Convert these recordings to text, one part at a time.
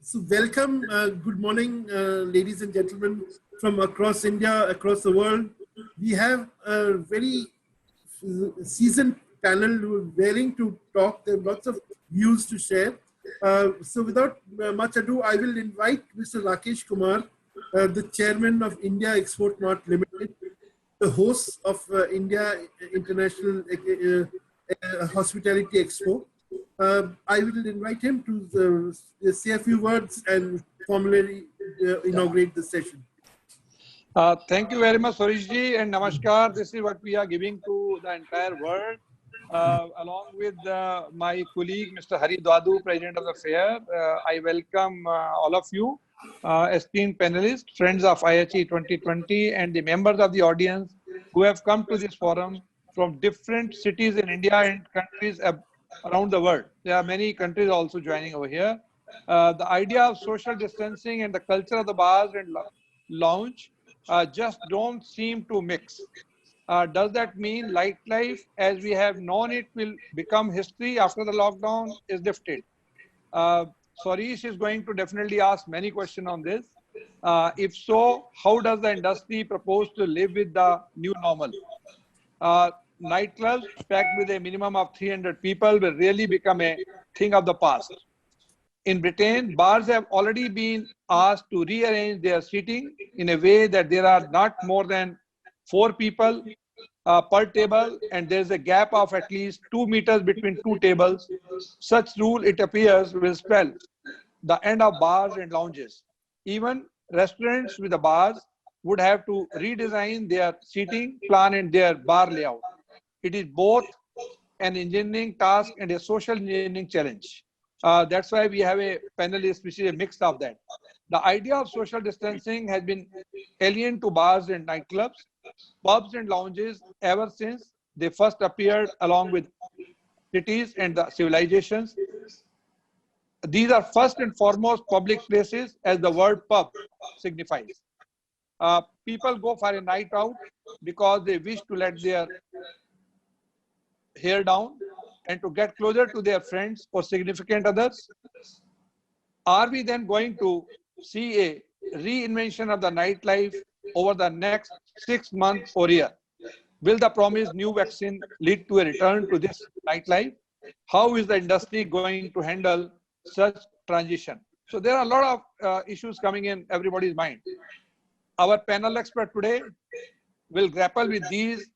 So welcome, good morning, ladies and gentlemen from across India, across the world. We have a very seasoned panel who are willing to talk. There are lots of views to share. So without much ado, I will invite Mr. Rakesh Kumar, the chairman of India Export Mart Limited, the host of India International Hospitality Expo. I will invite him to say a few words and formally inaugurate the session. Thank you very much, Sorishji, and Namaskar. This is what we are giving to the entire world, along with my colleague, Mr. Hari Dwadu, President of the Fair. I welcome all of you, esteemed panelists, friends of IHE 2020, and the members of the audience who have come to this forum from different cities in India and countries around the world. There are many countries also joining over here. The idea of social distancing and the culture of the bars and lounge just don't seem to mix. Does that mean nightlife as we have known it will become history after the lockdown is lifted? Sarish is going to definitely ask many questions on this. If so, how does the industry propose to live with the new normal? Nightclubs packed with a minimum of 300 people will really become a thing of the past. In Britain, bars have already been asked to rearrange their seating in a way that there are not more than 4 people per table, and there's a gap of at least 2 meters between 2 tables. Such rule, it appears, will spell the end of bars and lounges. Even restaurants with the bars would have to redesign their seating plan and their bar layout. It is both an engineering task and a social engineering challenge. That's why we have a panelist which is a mix of that. The idea of social distancing has been alien to bars and nightclubs, pubs and lounges ever since they first appeared along with cities and the civilizations. These are first and foremost public places, as the word pub signifies. People go for a night out because they wish to let their hair down and to get closer to their friends or significant others. Are we then going to see a reinvention of the nightlife over the next 6 months or year? Will the promised new vaccine lead to a return to this nightlife? How is the industry going to handle such transition? So there are a lot of issues coming in everybody's mind. Our panel expert today will grapple with these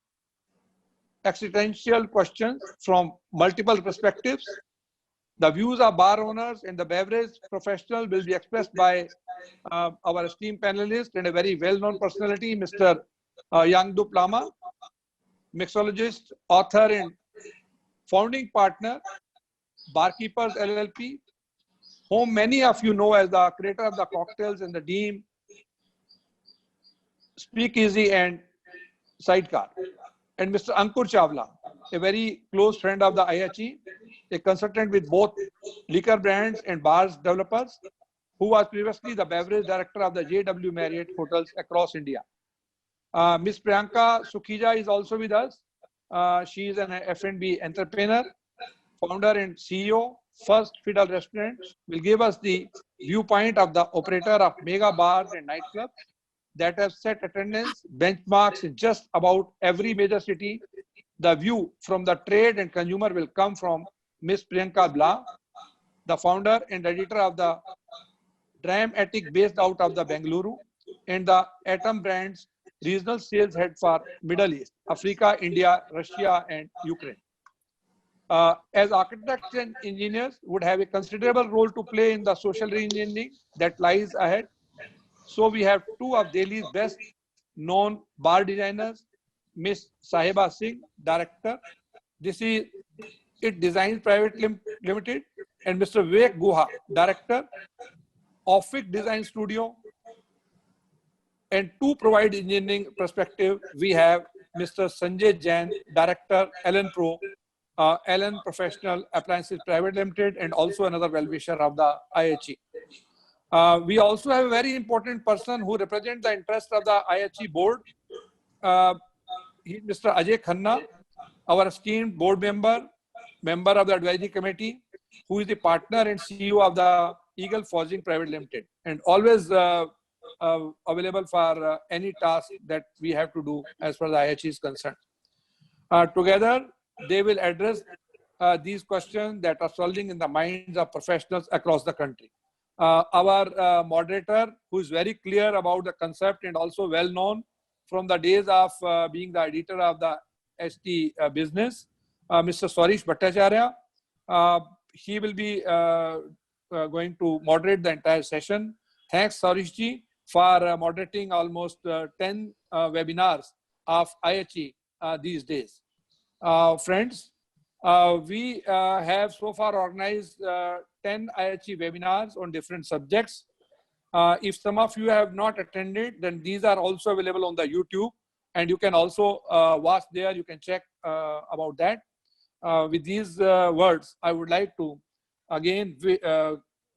existential questions from multiple perspectives. The views of bar owners and the beverage professional will be expressed by our esteemed panelist and a very well-known personality, Mr. Yangdup Lama, mixologist, author and founding partner, Barkeepers LLP, whom many of you know as the creator of the cocktails and the Dram, Speakeasy and Sidecar. And Mr. Ankur Chawla, a very close friend of the IHE, a consultant with both liquor brands and bars developers, who was previously the beverage director of the JW Marriott hotels across India. Ms. Priyanka Sukhija is also with us. She is an F&B entrepreneur, founder and CEO, First Fiddle Restaurants, will give us the viewpoint of the operator of mega bars and nightclubs that have set attendance benchmarks in just about every major city. The view from the trade and consumer will come from Ms. Priyanka, the founder and editor of the Dram Attic based out of the Bengaluru, and the Atom Brands regional sales head for Middle East, Africa, India, Russia, and Ukraine. As architects and engineers would have a considerable role to play in the social reengineering that lies ahead. So we have 2 of Delhi's best known bar designers, Ms. Saheba Singh, director. This is It Designs Private Limited, and Mr. Vivek Guha, director, Orphic Design Studio. And to provide engineering perspective, we have Mr. Sanjay Jain, director, Elan Pro, Elan Professional Appliances Private Limited, and also another well-wisher of the IHE. We also have a very important person who represents the interest of the IHE board. He is Mr. Ajay Khanna, our esteemed board member of the advisory committee, who is the partner and CEO of the Eagle Forging Private Limited, and always available for any task that we have to do as far as the IHE is concerned. Together, they will address these questions that are swirling in the minds of professionals across the country. Our moderator, who is very clear about the concept and also well known from the days of being the editor of the ST business, Mr. Swarish Bhattacharya, he will be going to moderate the entire session. Thanks, Swarish ji, for moderating almost 10 webinars of IHE these days. Friends, we have so far organized 10 IHE webinars on different subjects. If some of you have not attended, then these are also available on the YouTube, and you can also watch there. You can check about that. With these words, I would like to again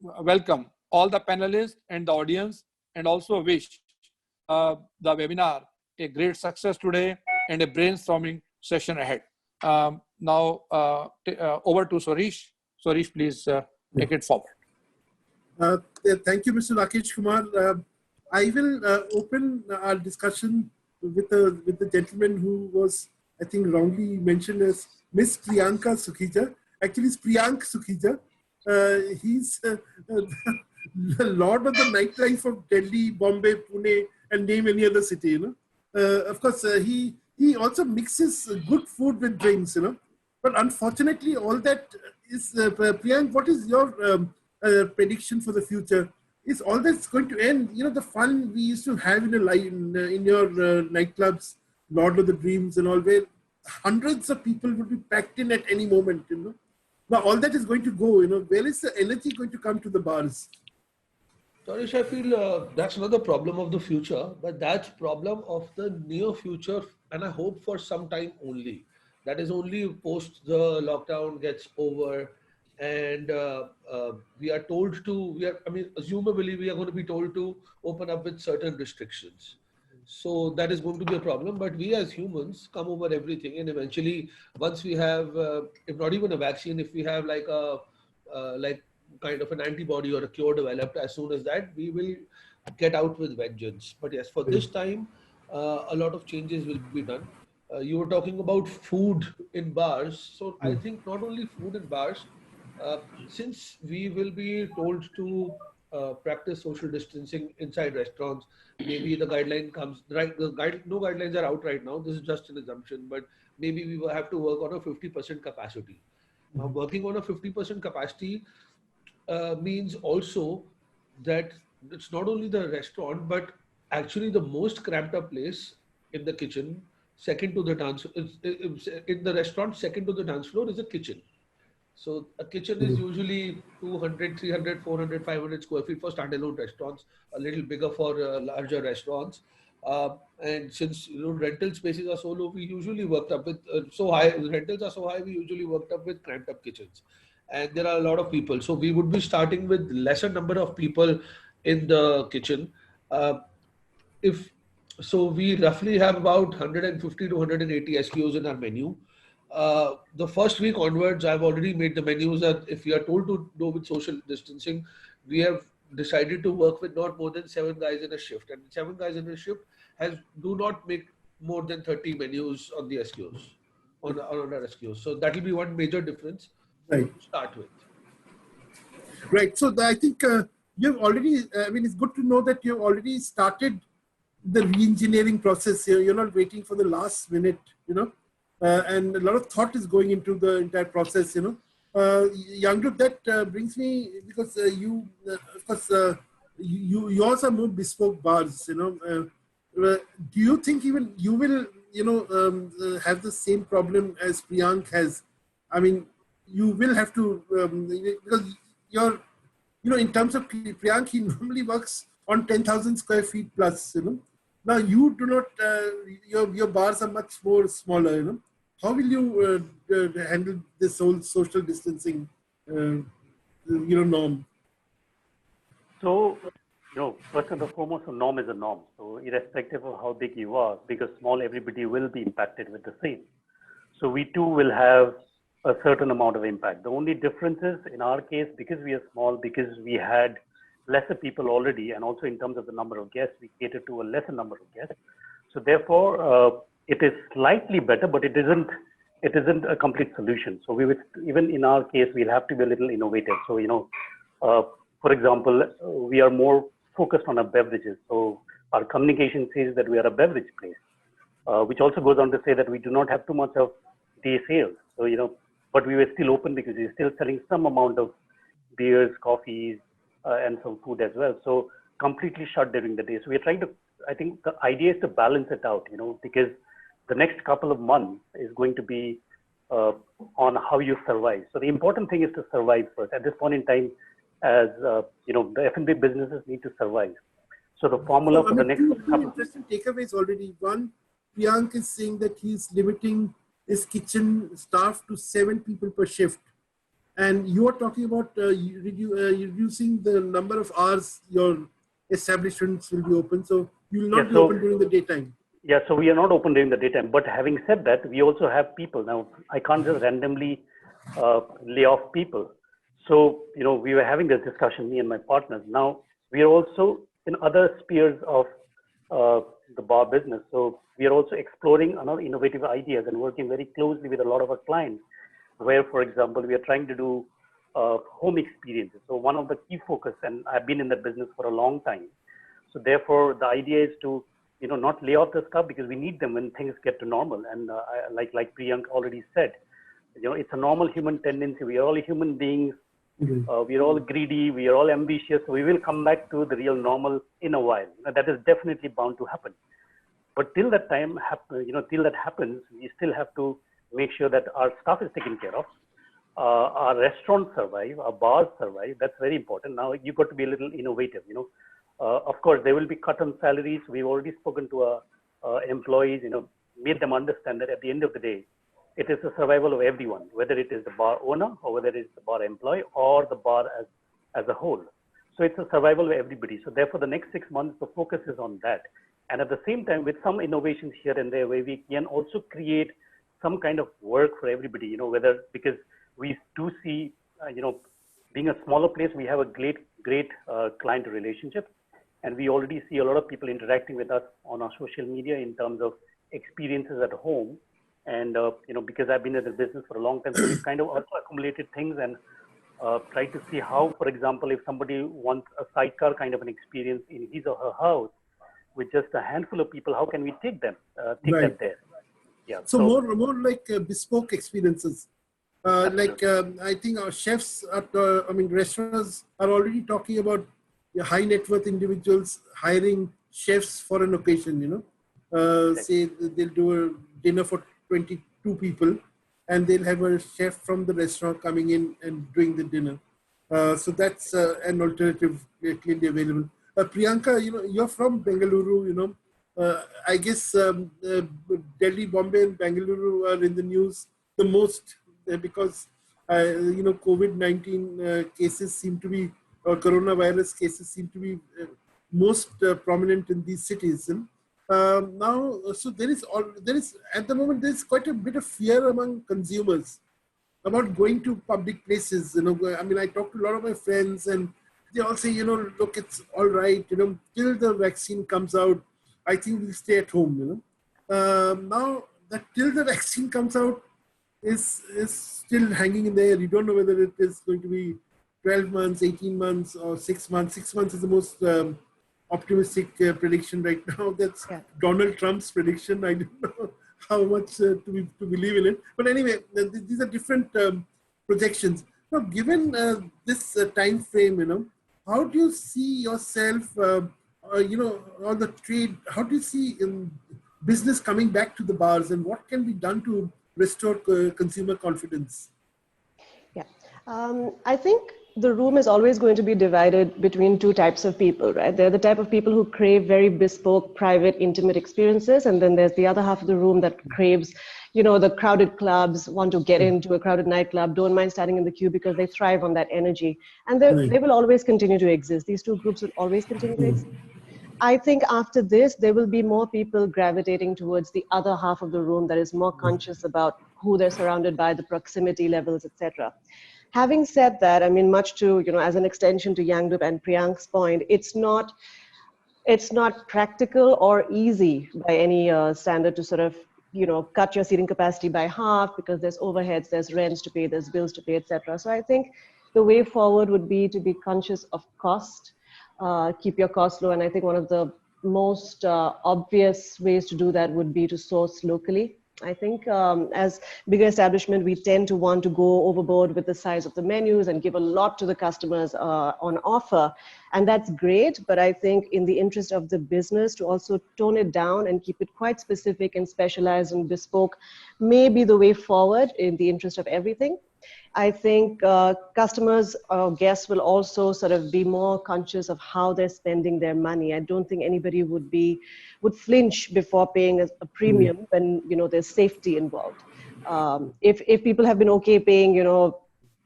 welcome all the panelists and the audience, and also wish the webinar a great success today and a brainstorming session ahead. Now, over to Swarish. Swarish, please take it forward. Thank you, Mr. Rakesh Kumar. I will open our discussion with the gentleman who was, I think, wrongly mentioned as Miss Priyanka Sukhija. Actually, it's Priyank Sukhija. He's the lord of the nightlife of Delhi, Bombay, Pune, and name any other city. You know, of course, he also mixes good food with drinks. You know, but unfortunately, all that is Priyank. What is your prediction for the future? Is all that's going to end? You know, the fun we used to have in your nightclubs, Lord of the Dreams, and all, where hundreds of people would be packed in at any moment. You know, now all that is going to go. You know, where is the energy going to come to the bars? Tarish, I feel that's not the problem of the future, but that's problem of the near future, and I hope for some time only. That is only post the lockdown gets over, and we are told to, assumably we are going to be told to open up with certain restrictions. So that is going to be a problem, but we as humans come over everything, and eventually once we have, if not even a vaccine, if we have like a, kind of an antibody or a cure developed, as soon as that, we will get out with vengeance. But yes, for this time, a lot of changes will be done. You were talking about food in bars. So I think not only food in bars, since we will be told to practice social distancing inside restaurants, maybe the guideline comes, right? No guidelines are out right now. This is just an assumption, but maybe we will have to work on a 50% capacity. Now, working on a 50% capacity means also that it's not only the restaurant, but actually the most cramped up place in the kitchen, second to the dance, in the restaurant, second to the dance floor is a kitchen. So a kitchen is usually 200, 300, 400, 500 square feet for standalone restaurants, a little bigger for larger restaurants. And since rental spaces are so low, we usually worked up with rentals are so high, we usually worked up with cramped up kitchens. And there are a lot of people. So we would be starting with lesser number of people in the kitchen. So we roughly have about 150 to 180 SKUs in our menu. The first week onwards, I've already made the menus that if we are told to do with social distancing, we have decided to work with not more than 7 guys in a shift. And 7 guys in a shift do not make more than 30 menus on the SKUs, on our SKUs. So that will be one major difference. Right. To start with. Right. So I think you've already, it's good to know that you've already started the re-engineering process here. You're not waiting for the last minute, and a lot of thought is going into the entire process, Yangdup, that brings me, because yours are more bespoke bars, do you think even you will, have the same problem as Priyank has? I mean, you will have to, because you're, in terms of Priyank, he normally works on 10,000 square feet plus, Now you do not, your bars are much more smaller, How will you handle this whole social distancing, norm? So, first and foremost, a norm is a norm. So irrespective of how big you are, big or small, everybody will be impacted with the same. So we too will have a certain amount of impact. The only difference is in our case, because we are small, because we had lesser people already, and also in terms of the number of guests, we cater to a lesser number of guests. So therefore, it is slightly better, but it isn't a complete solution. So we would, even in our case, we'll have to be a little innovative. So, for example, we are more focused on our beverages. So our communication says that we are a beverage place, which also goes on to say that we do not have too much of day sales. So, but we were still open because we were still selling some amount of beers, coffees, and some food as well. So completely shut during the day. So we're trying to, I think the idea is to balance it out, because the next couple of months is going to be on how you survive. So the important thing is to survive first. At this point in time, as the F&B businesses need to survive. So the formula for the next couple interesting takeaways already. One, Priyank is saying that he's limiting his kitchen staff to 7 people per shift. And you are talking about reducing the number of hours your establishments will be open. So you will not be open during the daytime. Yeah, so we are not open during the daytime. But having said that, we also have people. Now, I can't just randomly lay off people. So, we were having this discussion, me and my partners. Now, we are also in other spheres of the bar business. So we are also exploring another innovative ideas and working very closely with a lot of our clients, where, for example, we are trying to do home experiences. So one of the key focus, and I've been in that business for a long time. So therefore, the idea is to, not lay off the staff because we need them when things get to normal. And like Priyank already said, it's a normal human tendency. We are all human beings. We are all greedy. We are all ambitious. So we will come back to the real normal in a while. That is definitely bound to happen. But till that time, till that happens, we still have to make sure that our staff is taken care of. Our restaurants survive, our bars survive. That's very important. Now you've got to be a little innovative. Of course, there will be cut on salaries. We've already spoken to our employees. Made them understand that at the end of the day, it is the survival of everyone, whether it is the bar owner or whether it is the bar employee or the bar as a whole. So it's a survival of everybody. So therefore, the next 6 months, the focus is on that. And at the same time, with some innovations here and there, where we can also create some kind of work for everybody, because we do see, being a smaller place, we have a great client relationship. And we already see a lot of people interacting with us on our social media in terms of experiences at home. And, because I've been in the business for a long time, so we've kind of also accumulated things and tried to see how, for example, if somebody wants a sidecar kind of an experience in his or her house with just a handful of people, how can we take them there? Yeah. So more like bespoke experiences. I think our chefs restaurants are already talking about high net worth individuals hiring chefs for an occasion, say they'll do a dinner for 22 people and they'll have a chef from the restaurant coming in and doing the dinner. So that's an alternative clearly available. Priyanka, you're from Bengaluru, I guess Delhi, Bombay and Bengaluru are in the news the most because, COVID-19 cases seem to be, or coronavirus cases seem to be most prominent in these cities. Now, so there is at the moment, there's quite a bit of fear among consumers about going to public places. I talk to a lot of my friends and they all say, look, it's all right, till the vaccine comes out, I think we'll stay at home, Now, that till the vaccine comes out is still hanging in the air. You don't know whether it is going to be 12 months, 18 months, or 6 months. 6 months is the most optimistic prediction right now. That's Donald Trump's prediction. I don't know how much to believe in it. But anyway, these are different projections. Now, given this time frame, how do you see yourself, on the trade? How do you see business coming back to the bars, and what can be done to restore consumer confidence? Yeah, I think the room is always going to be divided between two types of people, right? They're the type of people who crave very bespoke, private, intimate experiences. And then there's the other half of the room that craves, the crowded clubs, want to get into a crowded nightclub, don't mind standing in the queue because they thrive on that energy. And they will always continue to exist. These two groups will always continue to exist. I think after this, there will be more people gravitating towards the other half of the room that is more conscious about who they're surrounded by, the proximity levels, etc. Having said that, I mean, much to, as an extension to Yangdup and Priyank's point, it's not practical or easy by any standard to sort of, cut your seating capacity by half, because there's overheads, there's rents to pay, there's bills to pay, etc. So I think the way forward would be to be conscious of cost, keep your costs low. And I think one of the most obvious ways to do that would be to source locally. I think as bigger establishment, we tend to want to go overboard with the size of the menus and give a lot to the customers on offer. And that's great, but I think in the interest of the business, to also tone it down and keep it quite specific and specialized and bespoke may be the way forward in the interest of everything. I think customers or guests will also sort of be more conscious of how they're spending their money. I don't think anybody would flinch before paying a premium when there's safety involved. If people have been okay paying $1,200 or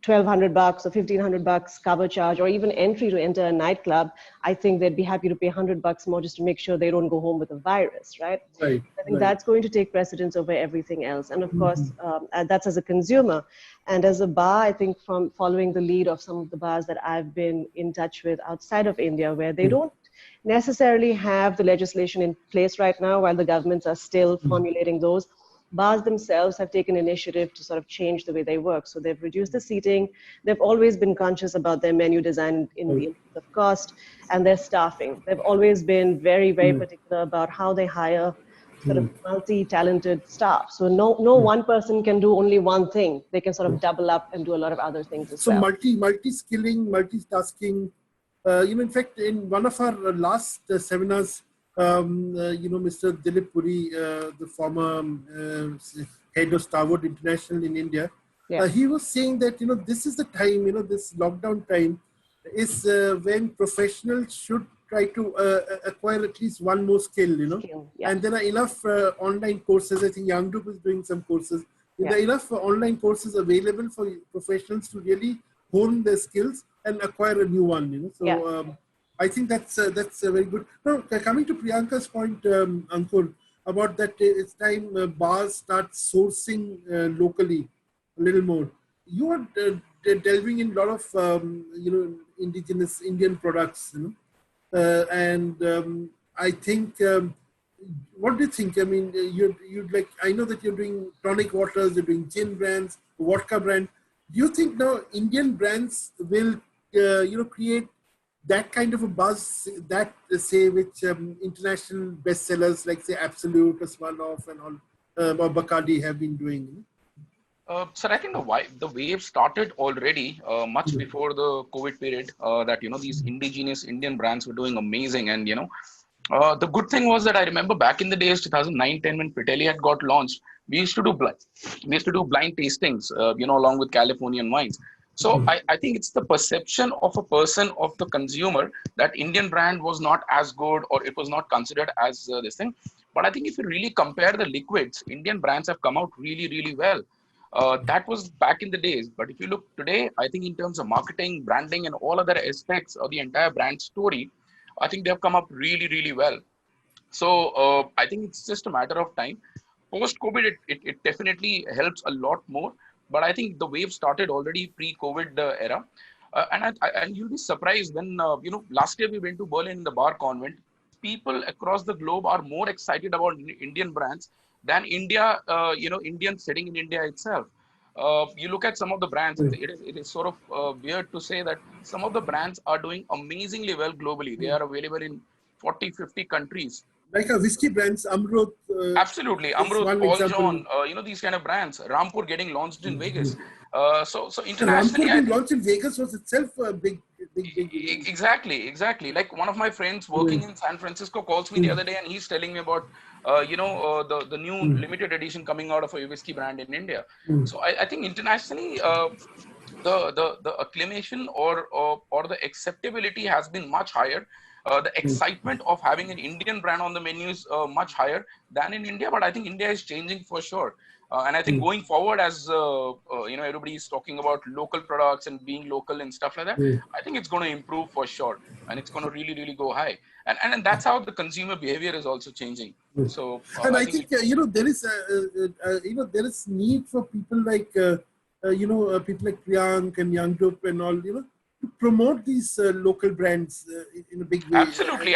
$1,500 cover charge, or even entry to enter a nightclub, I think they'd be happy to pay $100 more just to make sure they don't go home with a virus, right? Right. I think that's going to take precedence over everything else. And of course, that's as a consumer. And as a bar, I think from following the lead of some of the bars that I've been in touch with outside of India, where they don't necessarily have the legislation in place right now, while the governments are still formulating those. Bars themselves have taken initiative to sort of change the way they work. So they've reduced the seating. They've always been conscious about their menu design in the interest of cost, and their staffing. They've always been very, very particular about how they hire sort of multi-talented staff. So no one person can do only one thing. They can sort of double up and do a lot of other things as well. So multi-skilling, multitasking. In fact, in one of our last seminars, Mr. Dilip Puri, the former head of Starwood International in India, he was saying that, this is the time, this lockdown time is when professionals should try to acquire at least one more skill, and there are enough online courses. I think Yangdup is doing some courses. There are enough online courses available for professionals to really hone their skills and acquire a new one, So I think that's very good. Now, coming to Priyanka's point, Ankur, about that it's time bars start sourcing locally a little more. You are delving in a lot of, indigenous Indian products, and I think, what do you think? I mean, you'd like, I know that you're doing tonic waters, you're doing gin brands, vodka brand. Do you think now Indian brands will, create that kind of a buzz that, say, which international bestsellers like, say, Absolute or Smirnoff and all, or Bacardi have been doing? Sir, I think the wave started already much before the COVID period. That these indigenous Indian brands were doing amazing, and the good thing was that I remember back in the days 2009-10 when Fiddle had got launched, we used to do blind tastings, along with Californian wines. So I think it's the perception of a person, of the consumer, that Indian brand was not as good, or it was not considered as this thing. But I think if you really compare the liquids, Indian brands have come out really, really well. That was back in the days. But if you look today, I think in terms of marketing, branding, and all other aspects of the entire brand story, I think they've come up really, really well. So I think it's just a matter of time. Post-COVID, it definitely helps a lot more. But I think the wave started already pre-COVID era. And you'll be surprised when, last year we went to Berlin in the bar convent. People across the globe are more excited about Indian brands than India, Indians sitting in India itself. You look at some of the brands, it is sort of weird to say that some of the brands are doing amazingly well globally. They are available in 40, 50 countries. Like a whiskey brands, Amrut. Absolutely. Amrut, Paul John, these kind of brands. Rampur getting launched in Vegas. So internationally, Rampur being launched in Vegas was itself a big. Exactly. Like one of my friends working in San Francisco calls me the other day, and he's telling me about, the new limited edition coming out of a whiskey brand in India. So I think internationally, the acclamation or the acceptability has been much higher. The excitement of having an Indian brand on the menu is much higher than in India, but I think India is changing for sure. And I think going forward, as everybody is talking about local products and being local and stuff like that, I think it's going to improve for sure, and it's going to really, really go high. and that's how the consumer behavior is also changing. So and I think there is there is need for people like people like Priyank and Yangdup and all, to promote these local brands in a big way. Absolutely.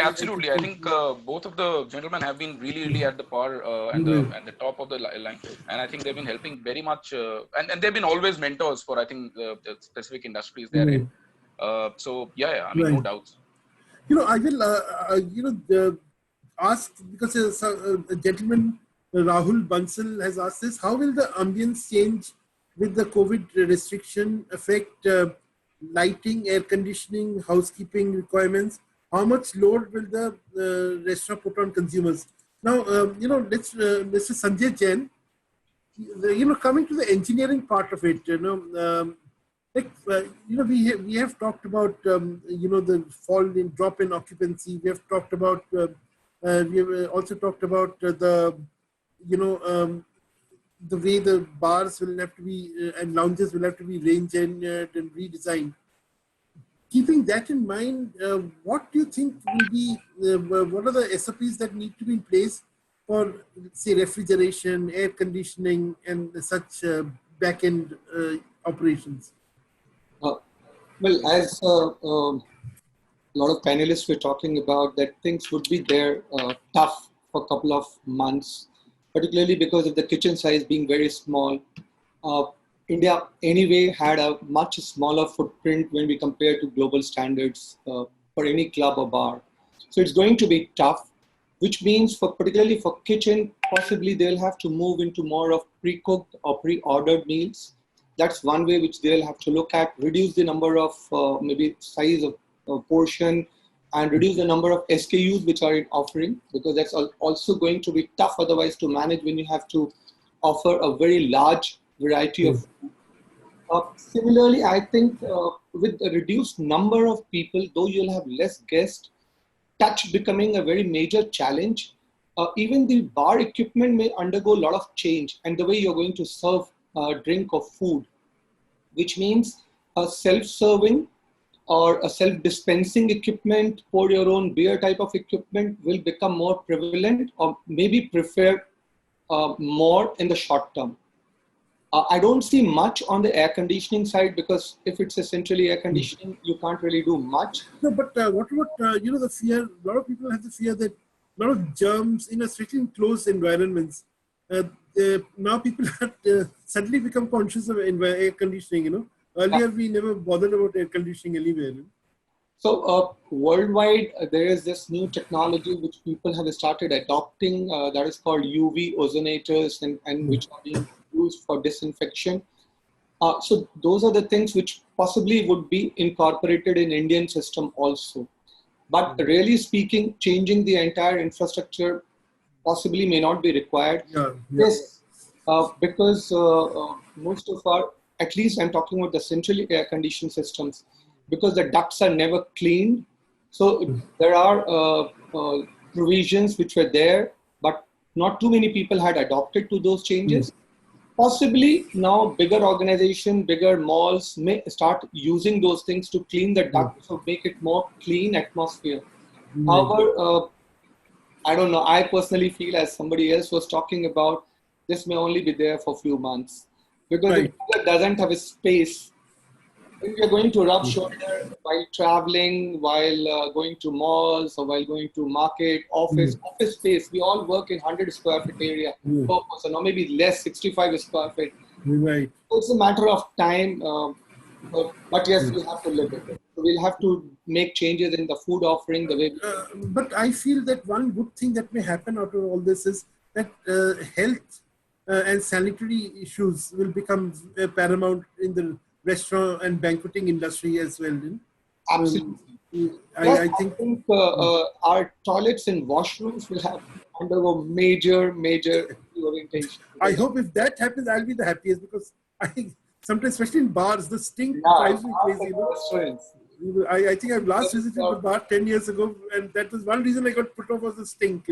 I think both of the gentlemen have been really at the par and the top of the line, and I think they've been helping very much, and they've been always mentors for, I think, the specific industries they're in. So I mean, no doubts. I will ask, because a gentleman, Rahul Bansal, has asked this: how will the ambience change with the COVID restriction affect lighting, air conditioning, housekeeping requirements? How much load will the restaurant put on consumers? Now, Mr. Sanjay Jain, coming to the engineering part of it, we have talked about the drop in occupancy. We have talked about we have also talked about the way the bars will have to be and lounges will have to be re-engineered and redesigned. Keeping that in mind, what do you think will be what are the SOPs that need to be in place for, say, refrigeration, air conditioning, and such back-end operations? Well, as a lot of panelists were talking about, that things would be there tough for a couple of months, particularly because of the kitchen size being very small. India anyway had a much smaller footprint when we compare to global standards for any club or bar. So it's going to be tough, which means particularly for kitchen, possibly they'll have to move into more of pre-cooked or pre-ordered meals. That's one way which they'll have to look at, reduce the number of maybe size of portion, and reduce the number of SKUs which are in offering, because that's also going to be tough otherwise to manage when you have to offer a very large variety of food. Similarly, I think with a reduced number of people, though you'll have less guests, touch becoming a very major challenge. Even the bar equipment may undergo a lot of change, and the way you're going to serve drink or food, which means a self-serving or a self-dispensing equipment, pour your own beer type of equipment will become more prevalent or maybe preferred more in the short term. I don't see much on the air conditioning side, because if it's essentially air conditioning, you can't really do much. No, but what about the fear? A lot of people have the fear that a lot of germs in a strictly enclosed environments. Now people have suddenly become conscious of air conditioning. Earlier we never bothered about air conditioning anywhere. So worldwide, there is this new technology which people have started adopting that is called UV ozonators, and which are being used for disinfection. So those are the things which possibly would be incorporated in Indian system also. But really speaking, changing the entire infrastructure possibly may not be required. Yes, because most of our, at least I'm talking about the centrally air conditioned systems, because the ducts are never cleaned. So there are provisions which were there, but not too many people had adopted to those changes. Possibly now bigger organization, bigger malls may start using those things to clean the ducts, to make it more clean atmosphere. However, I don't know, I personally feel, as somebody else was talking about, this may only be there for a few months, because if it doesn't have a space, if you're going to rub shoulder while traveling, while going to malls, or while going to market, office space, we all work in 100 square feet area per person, or maybe less, 65 square feet. Right. So it's a matter of time, but yes, we have to live with it. So we'll have to make changes in the food offering, the way. But I feel that one good thing that may happen out of all this is that health and sanitary issues will become paramount in the restaurant and banqueting industry as well. Absolutely. I think our toilets and washrooms will have undergo major reorientation. I hope if that happens, I'll be the happiest, because I think sometimes, especially in bars, the stink drives me crazy. I think I've last visited the bar 10 years ago, and that was one reason I got put off, was the stink.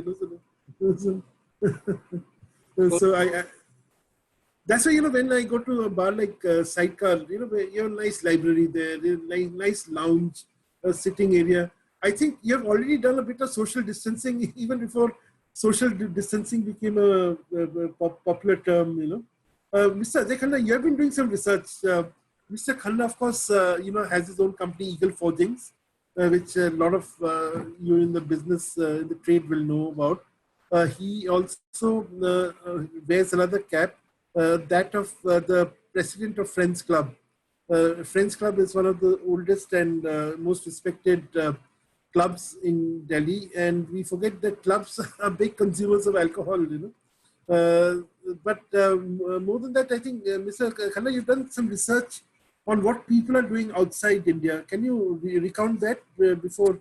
So that's why, when I go to a bar like Sidecar, where you have a nice library there, nice lounge, sitting area, I think you have already done a bit of social distancing even before social distancing became a popular term, Mr. Ajay Khanna, you have been doing some research. Mr. Khanna, of course, has his own company, Eagle Forgings, which a lot of you in the business, in the trade will know about. He also wears another cap, that of the president of Friends Club. Friends Club is one of the oldest and most respected clubs in Delhi, and we forget that clubs are big consumers of alcohol, but more than that, I think, Mr. Khanna, you've done some research on what people are doing outside India. Can you recount that before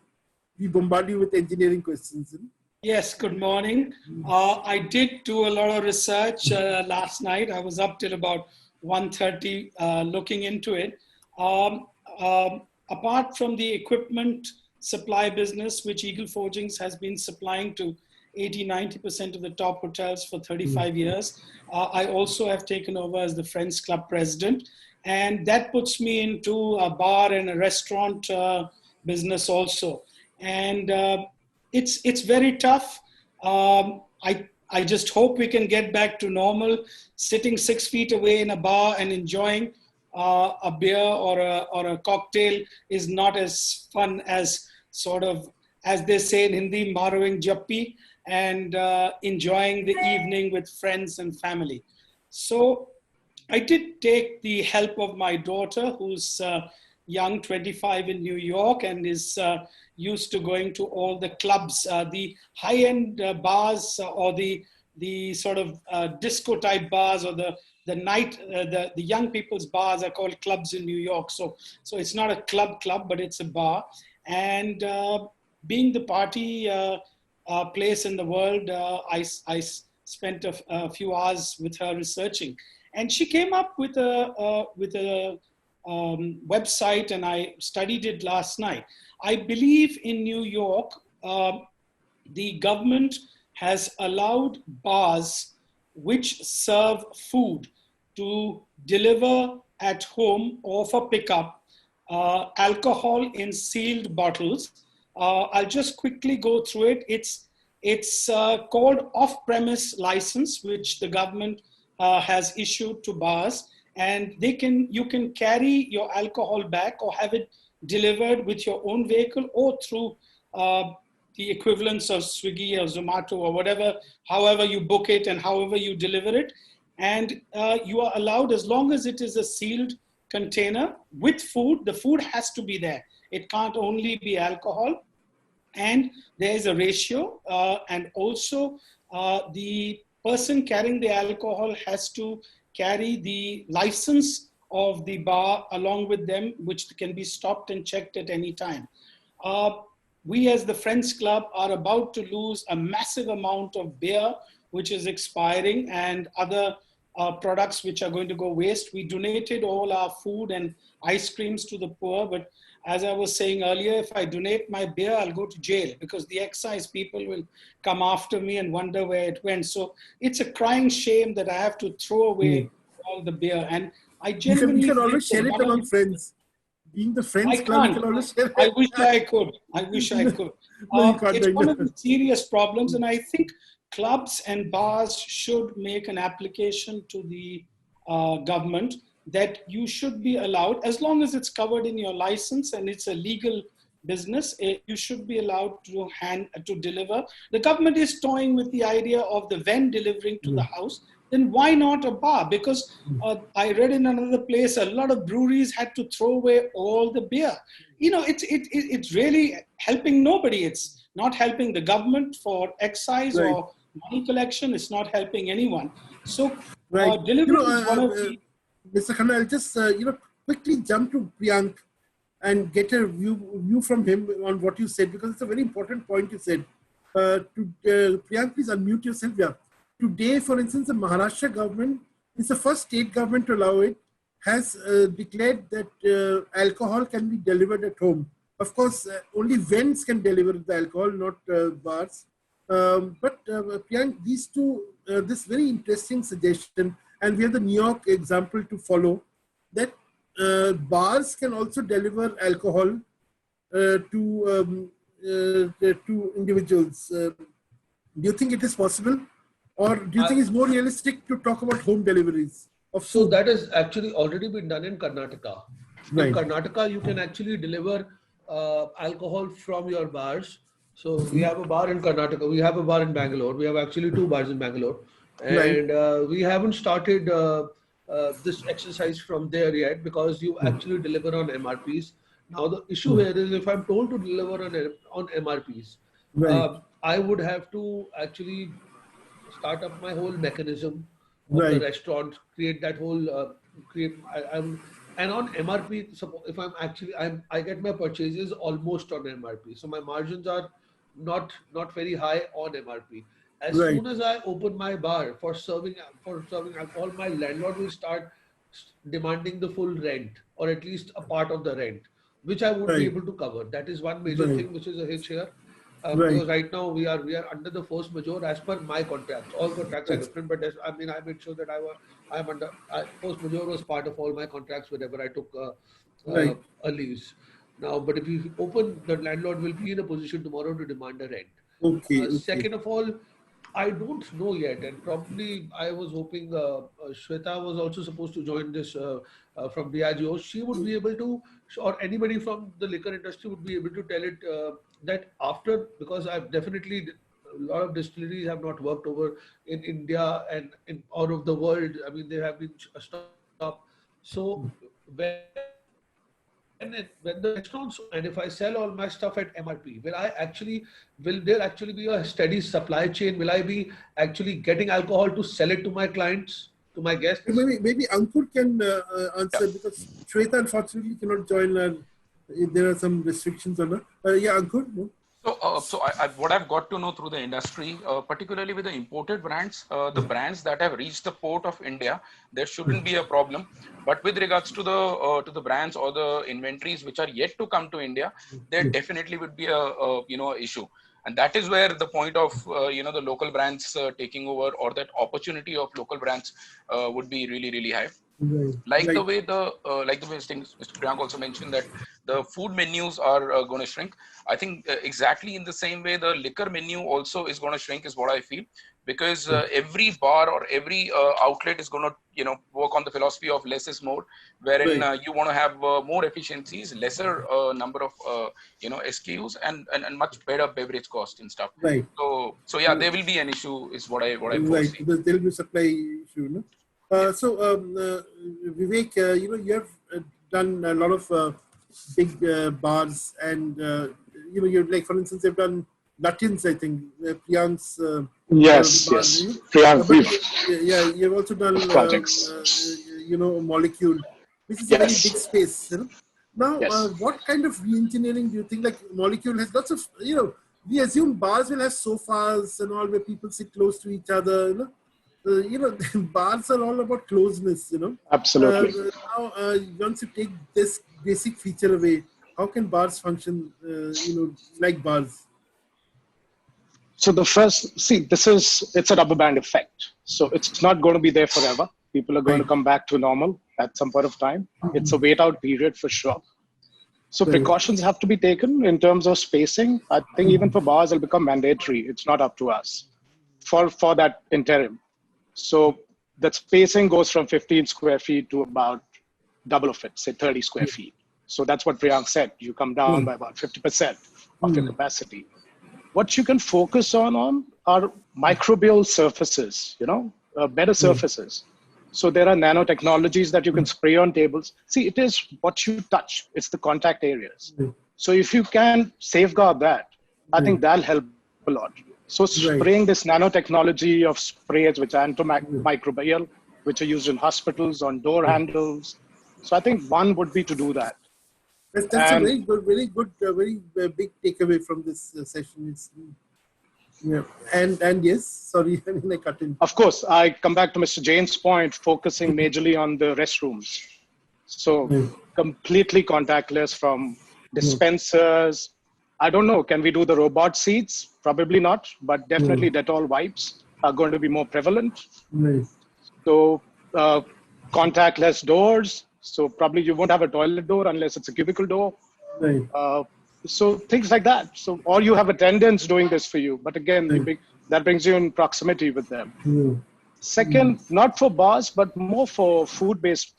we bombard you with engineering questions? Yes, good morning. I did do a lot of research last night. I was up till about 1:30 looking into it. Apart from the equipment supply business, which Eagle Forgings has been supplying to 80-90% of the top hotels for 35 years. I also have taken over as the Friends Club president, and that puts me into a bar and a restaurant business also. And it's very tough. I just hope we can get back to normal. Sitting 6 feet away in a bar and enjoying a beer or a cocktail is not as fun as sort of, as they say in Hindi, marrowing jappi, and enjoying the evening with friends and family. So I did take the help of my daughter, who's young, 25, in New York, and is used to going to all the clubs, the high-end bars, or the sort of disco type bars, or the night, the young people's bars are called clubs in New York. So it's not a club, but it's a bar. And being the party place in the world, I spent a few hours with her researching, and she came up with a website, and I studied it last night. I believe in New York, the government has allowed bars which serve food to deliver at home or for pickup alcohol in sealed bottles. I'll just quickly go through it. It's called off-premise license, which the government has issued to bars, and you can carry your alcohol back or have it delivered with your own vehicle or through the equivalents of Swiggy or Zomato or whatever, however you book it and however you deliver it. And you are allowed, as long as it is a sealed container with food, the food has to be there. It can't only be alcohol. And there is a ratio. And also the person carrying the alcohol has to carry the license of the bar along with them, which can be stopped and checked at any time. We as the Friends Club are about to lose a massive amount of beer, which is expiring, and other products which are going to go waste. We donated all our food and ice creams to the poor, but as I was saying earlier, if I donate my beer, I'll go to jail because the excise people will come after me and wonder where it went. So it's a crying shame that I have to throw away all the beer. And I genuinely you can always share it among friends. Being the Friends Club, you can always share it. I wish I could. It's one of the serious problems, and I think clubs and bars should make an application to the government that you should be allowed, as long as it's covered in your license and it's a legal business, you should be allowed to deliver. The government is toying with the idea of the van delivering to the house. Then why not a bar? Because I read in another place, a lot of breweries had to throw away all the beer. It's really helping nobody. It's not helping the government for excise or money collection. It's not helping anyone. So delivery is one of the... Mr. Khanna, I'll just quickly jump to Priyank and get a view from him on what you said, because it's a very important point you said. Priyank, please unmute yourself. Yeah. Today, for instance, the Maharashtra government is the first state government to allow it, has declared that alcohol can be delivered at home. Of course, only vends can deliver the alcohol, not bars. But Priyank, these two, this very interesting suggestion, and we have the New York example to follow, that bars can also deliver alcohol to to individuals. Do you think it is possible? Or do you think it's more realistic to talk about home deliveries of food? So that has actually already been done in Karnataka. Right. In Karnataka, you can actually deliver alcohol from your bars. So we have a bar in Karnataka, we have a bar in Bangalore, we have actually 2 bars in Bangalore. And we haven't started this exercise from there yet because you actually deliver on MRPs. Now the issue here is if I'm told to deliver on MRPs, I would have to actually start up my whole mechanism of the restaurant, create that whole, and on MRP, if I get my purchases almost on MRP. So my margins are not very high on MRP. As soon as I open my bar for serving alcohol, my landlord will start demanding the full rent or at least a part of the rent, which I won't be able to cover. That is one major thing which is a hitch here. Because right now we are under the force majeure as per my contracts. All contracts are different, but I made sure that I'm under force majeure was part of all my contracts whenever I took a lease. Now, but if you open, the landlord will be in a position tomorrow to demand a rent. Second of all, I don't know yet, and probably I was hoping Shweta was also supposed to join this from Diageo. She would be able to, or anybody from the liquor industry would be able to tell it that after, because I've definitely, a lot of distilleries have not worked over in India and in all of the world. I mean, they have been stopped. So when the restaurants, and if I sell all my stuff at MRP, will there actually be a steady supply chain? Will I be actually getting alcohol to sell it to my clients, to my guests? Maybe Ankur can answer because Shweta unfortunately cannot join. There are some restrictions on her. Yeah, Ankur? No? So what I've got to know through the industry, particularly with the imported brands, the brands that have reached the port of India, there shouldn't be a problem. But with regards to the brands or the inventories which are yet to come to India, there definitely would be a issue. And that is where the point of the local brands taking over, or that opportunity of local brands would be really, really high. The way Mr. Priyank also mentioned that the food menus are going to shrink. I think exactly in the same way the liquor menu also is going to shrink is what I feel, because every bar or every outlet is going to work on the philosophy of less is more, wherein you want to have more efficiencies, lesser number of SKUs, and much better beverage cost and stuff. So yeah, there will be an issue is what I foresee. There will be a supply issue. No? Vivek, you have done a lot of big bars, and you're like, for instance, you've done Latins, I think, Priyank's. Yes. You've also done projects. Molecule, which is a very big space. Now, what kind of re-engineering do you think? Like, Molecule has lots of, we assume bars will have sofas and all where people sit close to each other. Bars are all about closeness, Absolutely. Now, once you take this basic feature away, how can bars function, like bars? So the first, it's a rubber band effect. So it's not going to be there forever. People are going to come back to normal at some point of time. It's a wait out period for sure. So precautions have to be taken in terms of spacing. I think even for bars, it'll become mandatory. It's not up to us for that interim. So that spacing goes from 15 square feet to about double of it, say 30 square feet. So that's what Priyank said. You come down by about 50% of your capacity. What you can focus on are microbial surfaces, better surfaces. So there are nanotechnologies that you can spray on tables. See, it is what you touch. It's the contact areas. So if you can safeguard that, I think that'll help a lot. So spraying this nanotechnology of sprays, which are antimicrobial, which are used in hospitals, on door handles. So I think one would be to do that. That's a very good, very big takeaway from this session. And yes, sorry, I cut in. Of course, I come back to Mr. Jain's point, focusing majorly on the restrooms. So completely contactless from dispensers. I don't know, can we do the robot seats? Probably not, but definitely Dettol wipes are going to be more prevalent. So contactless doors. So probably you won't have a toilet door unless it's a cubicle door. So things like that. So, or you have attendants doing this for you. But again, that brings you in proximity with them. Second, not for bars, but more for food-based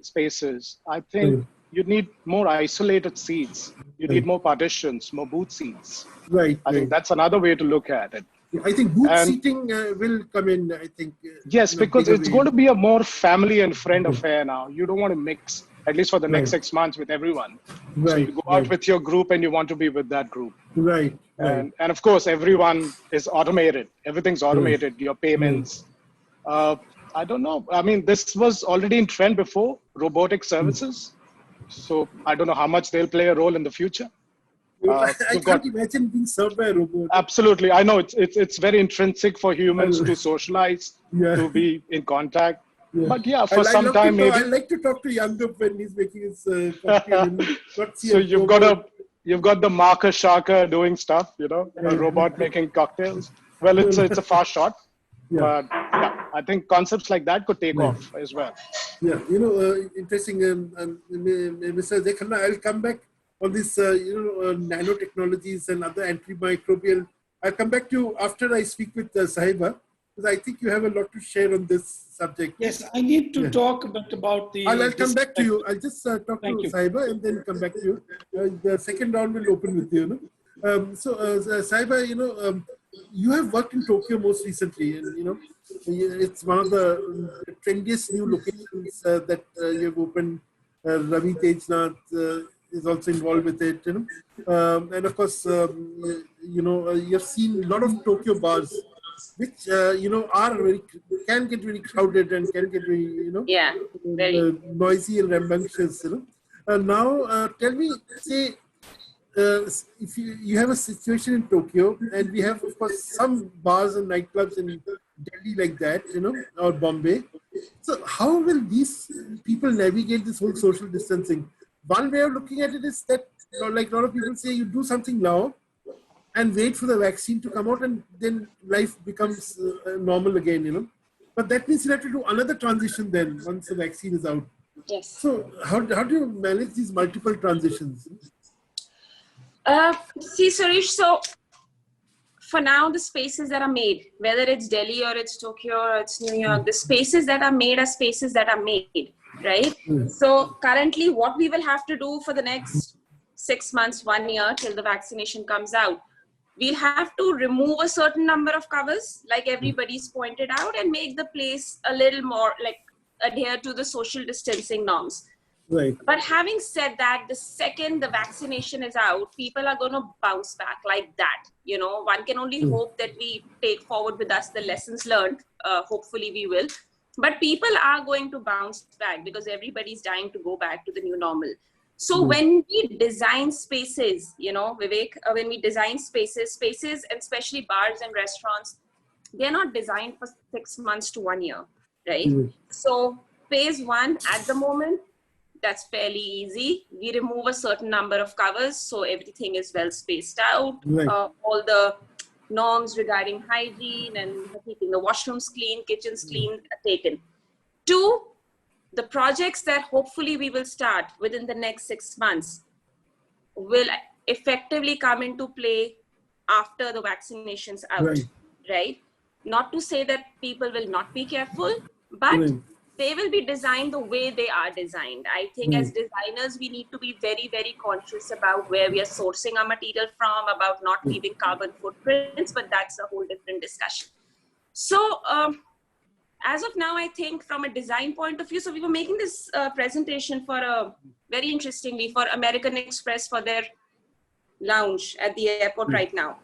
spaces. I think you need more isolated seats. You need more partitions, more booth seats. I think that's another way to look at it. I think booth seating will come in, I think. Yes, because it's going to be a more family and friend affair now. You don't want to mix, at least for the next 6 months, with everyone. So you go out with your group and you want to be with that group. And of course, everyone is automated. Everything's automated, your payments. I don't know. I mean, this was already in trend before, robotic services. So I don't know how much they'll play a role in the future. I can't imagine being served by a robot. Absolutely. I know it's very intrinsic for humans to socialize, to be in contact. But yeah, for some time maybe. I like to talk to Yangdup when he's making his cocktail. So you've got the marker sharker doing stuff, a robot making cocktails. Well, it's a far shot. But yeah, I think concepts like that could take off as well. Yeah, interesting. Mr. Zekhanna, I'll come back on this, nanotechnologies and other antimicrobial. I'll come back to you after I speak with Saheba, because I think you have a lot to share on this subject. Yes, I need to talk a bit about the... I'll come back to you. I'll just talk to Saheba and then come back to you. The second round will open with you. Saheba, you have worked in Tokyo most recently, and it's one of the trendiest new locations that you have opened. Ravi Tejnath is also involved with it, and of course, you've seen a lot of Tokyo bars, which can get very crowded and can get very very noisy and rambunctious. Now, tell me, say. If you have a situation in Tokyo, and we have, of course, some bars and nightclubs in Delhi like that, or Bombay. So how will these people navigate this whole social distancing? One way of looking at it is that, like a lot of people say, you do something now and wait for the vaccine to come out, and then life becomes normal again, But that means you have to do another transition then once the vaccine is out. Yes. So how do you manage these multiple transitions? See, Suresh, so for now, the spaces that are made, whether it's Delhi or it's Tokyo or it's New York, the spaces that are made are spaces that are made, right? So currently what we will have to do for the next 6 months, 1 year till the vaccination comes out, we'll have to remove a certain number of covers, like everybody's pointed out, and make the place a little more adhere to the social distancing norms. Right. But having said that, the second the vaccination is out, people are going to bounce back like that. One can only hope that we take forward with us the lessons learned. Hopefully we will. But people are going to bounce back because everybody's dying to go back to the new normal. So when we design spaces, Vivek, when we design spaces, and especially bars and restaurants, they're not designed for 6 months to 1 year, right? So phase 1 at the moment, that's fairly easy. We remove a certain number of covers, so everything is well spaced out. All the norms regarding hygiene and keeping the washrooms clean, kitchens clean are taken. 2, the projects that hopefully we will start within the next 6 months will effectively come into play after the vaccination's out, right? Not to say that people will not be careful, but they will be designed the way they are designed. I think as designers, we need to be very, very conscious about where we are sourcing our material from, about not leaving carbon footprints, but that's a whole different discussion. So as of now, I think from a design point of view, so we were making this presentation for very interestingly for American Express for their lounge at the airport right now.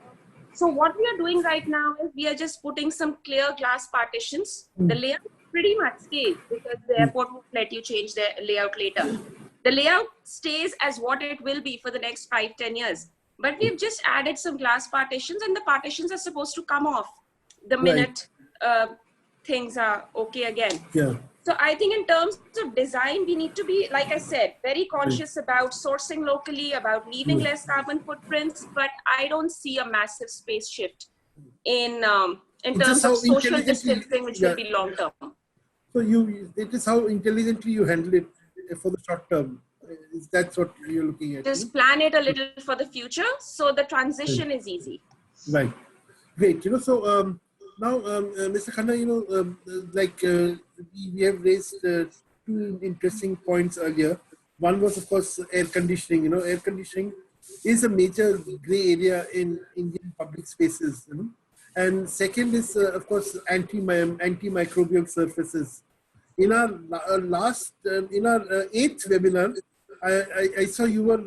So what we are doing right now is we are just putting some clear glass partitions. The layout pretty much stays because the airport won't let you change the layout later. The layout stays as what it will be for the next 5-10 years. But we've just added some glass partitions, and the partitions are supposed to come off the minute things are okay again. So I think in terms of design, we need to be, like I said, very conscious about sourcing locally, about leaving less carbon footprints, but I don't see a massive space shift in terms of social distancing, which will be long term. So it is how intelligently you handle it for the short term. That's what you're looking at. Just plan it a little for the future, so the transition is easy. Right. Great. So now, Mr. Khanna, we have raised two interesting points earlier. One was, of course, air conditioning. Air conditioning is a major gray area in Indian public spaces. And second is, of course, antimicrobial surfaces. In our eighth webinar, I saw you were,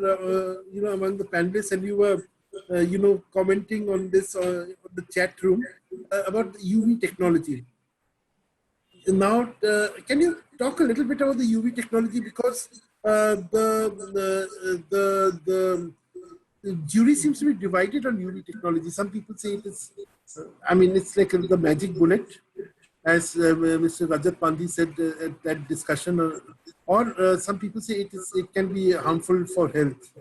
among the panelists, and you were, commenting on this on the chat room about the UV technology. Now, can you talk a little bit about the UV technology, because the jury seems to be divided on UV technology. Some people say it is, it's like the magic bullet, as Mr. Rajat Pandey said at that discussion, or some people say it can be harmful for health.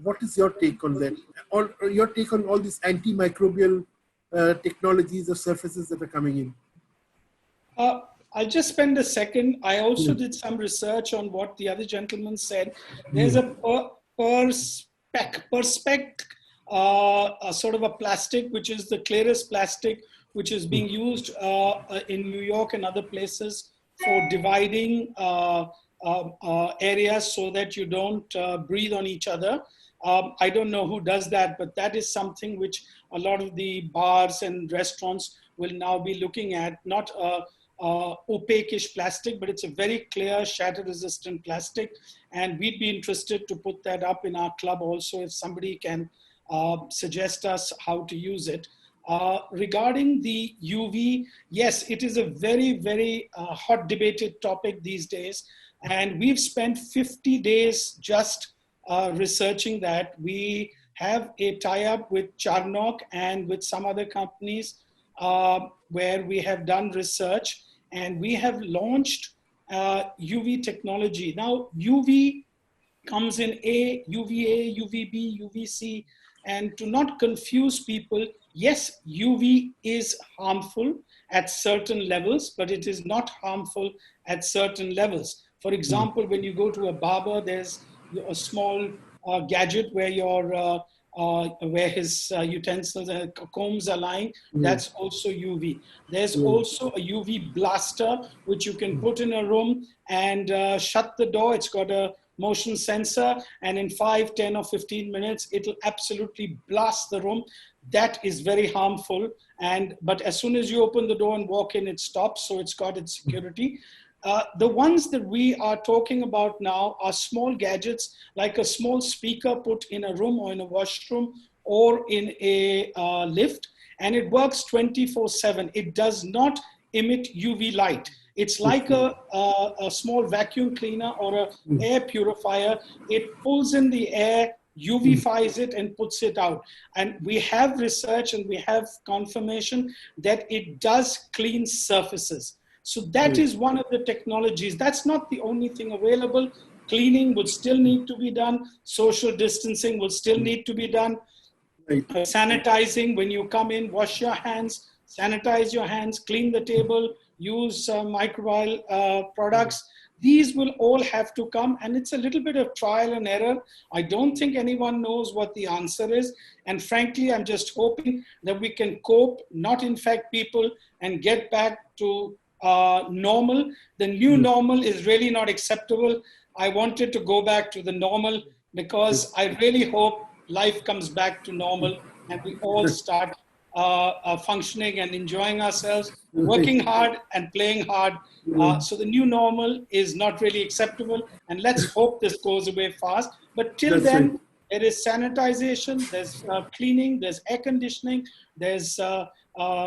What is your take on that? Or your take on all these antimicrobial technologies or surfaces that are coming in? I'll just spend a second. I also did some research on what the other gentleman said. There's a perspex, sort of a plastic, which is the clearest plastic, which is being used in New York and other places for dividing areas so that you don't breathe on each other. I don't know who does that, but that is something which a lot of the bars and restaurants will now be looking at. Not opaque-ish plastic, but it's a very clear shatter-resistant plastic. And we'd be interested to put that up in our club also, if somebody can suggest us how to use it. Regarding the UV, yes, it is a very, very hot debated topic these days. And we've spent 50 days just researching that. We have a tie-up with Charnock and with some other companies where we have done research, and we have launched UV technology. Now, UV comes in UVA, UVB, UVC, and to not confuse people, yes, UV is harmful at certain levels, but it is not harmful at certain levels. For example, when you go to a barber, there's a small gadget where where his utensils and combs are lying. That's also UV. There's also a UV blaster, which you can put in a room and shut the door. It's got a motion sensor, and in 5, 10, or 15 minutes, it'll absolutely blast the room. That is very harmful. But as soon as you open the door and walk in, it stops. So it's got its security. The ones that we are talking about now are small gadgets, like a small speaker put in a room or in a washroom or in a lift, and it works 24/7. It does not emit UV light. It's like a small vacuum cleaner or an air purifier. It pulls in the air, UV-fies it, and puts it out. And we have research and we have confirmation that it does clean surfaces. So that is one of the technologies. That's not the only thing available. Cleaning would still need to be done. Social distancing will still need to be done. Sanitizing, when you come in, wash your hands, sanitize your hands, clean the table, use microbial products. These will all have to come, and it's a little bit of trial and error. I don't think anyone knows what the answer is. And frankly, I'm just hoping that we can cope, not infect people, and get back to normal. The new normal is really not acceptable. I wanted to go back to the normal because I really hope life comes back to normal and we all start functioning and enjoying ourselves, working hard and playing hard. So the new normal is not really acceptable, and let's hope this goes away fast. But till then, there is sanitization, there's cleaning, there's air conditioning, there's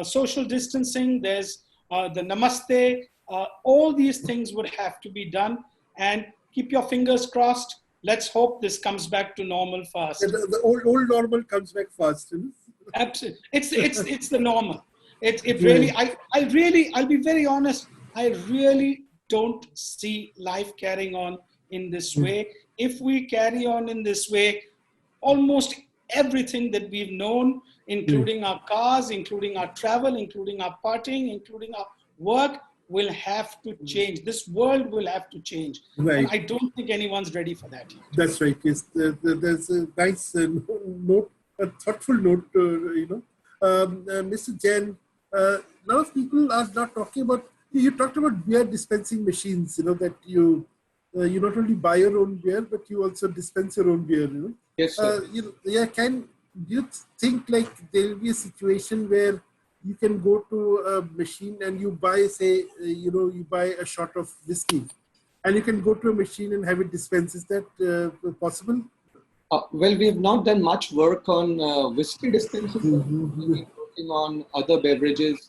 social distancing, there's the namaste. All these things would have to be done, and keep your fingers crossed. Let's hope this comes back to normal fast. The old normal comes back fast. Absolutely, it's the normal. I'll be very honest. I really don't see life carrying on in this way. If we carry on in this way, almost everything that we've known, including our cars, including our travel, including our partying, including our work, will have to change. This world will have to change. Right. And I don't think anyone's ready for that yet. That's right. Yes, there's a nice note, a thoughtful note. Mr. Jain, a lot of people are not talking about. You talked about beer dispensing machines. That you not only buy your own beer, but you also dispense your own beer. Yes, sir. Do you think like there will be a situation where you can go to a machine and you buy, say, you buy a shot of whiskey, and you can go to a machine and have it dispensed? Is that possible? Well, we have not done much work on whiskey dispensing. We've been working on other beverages,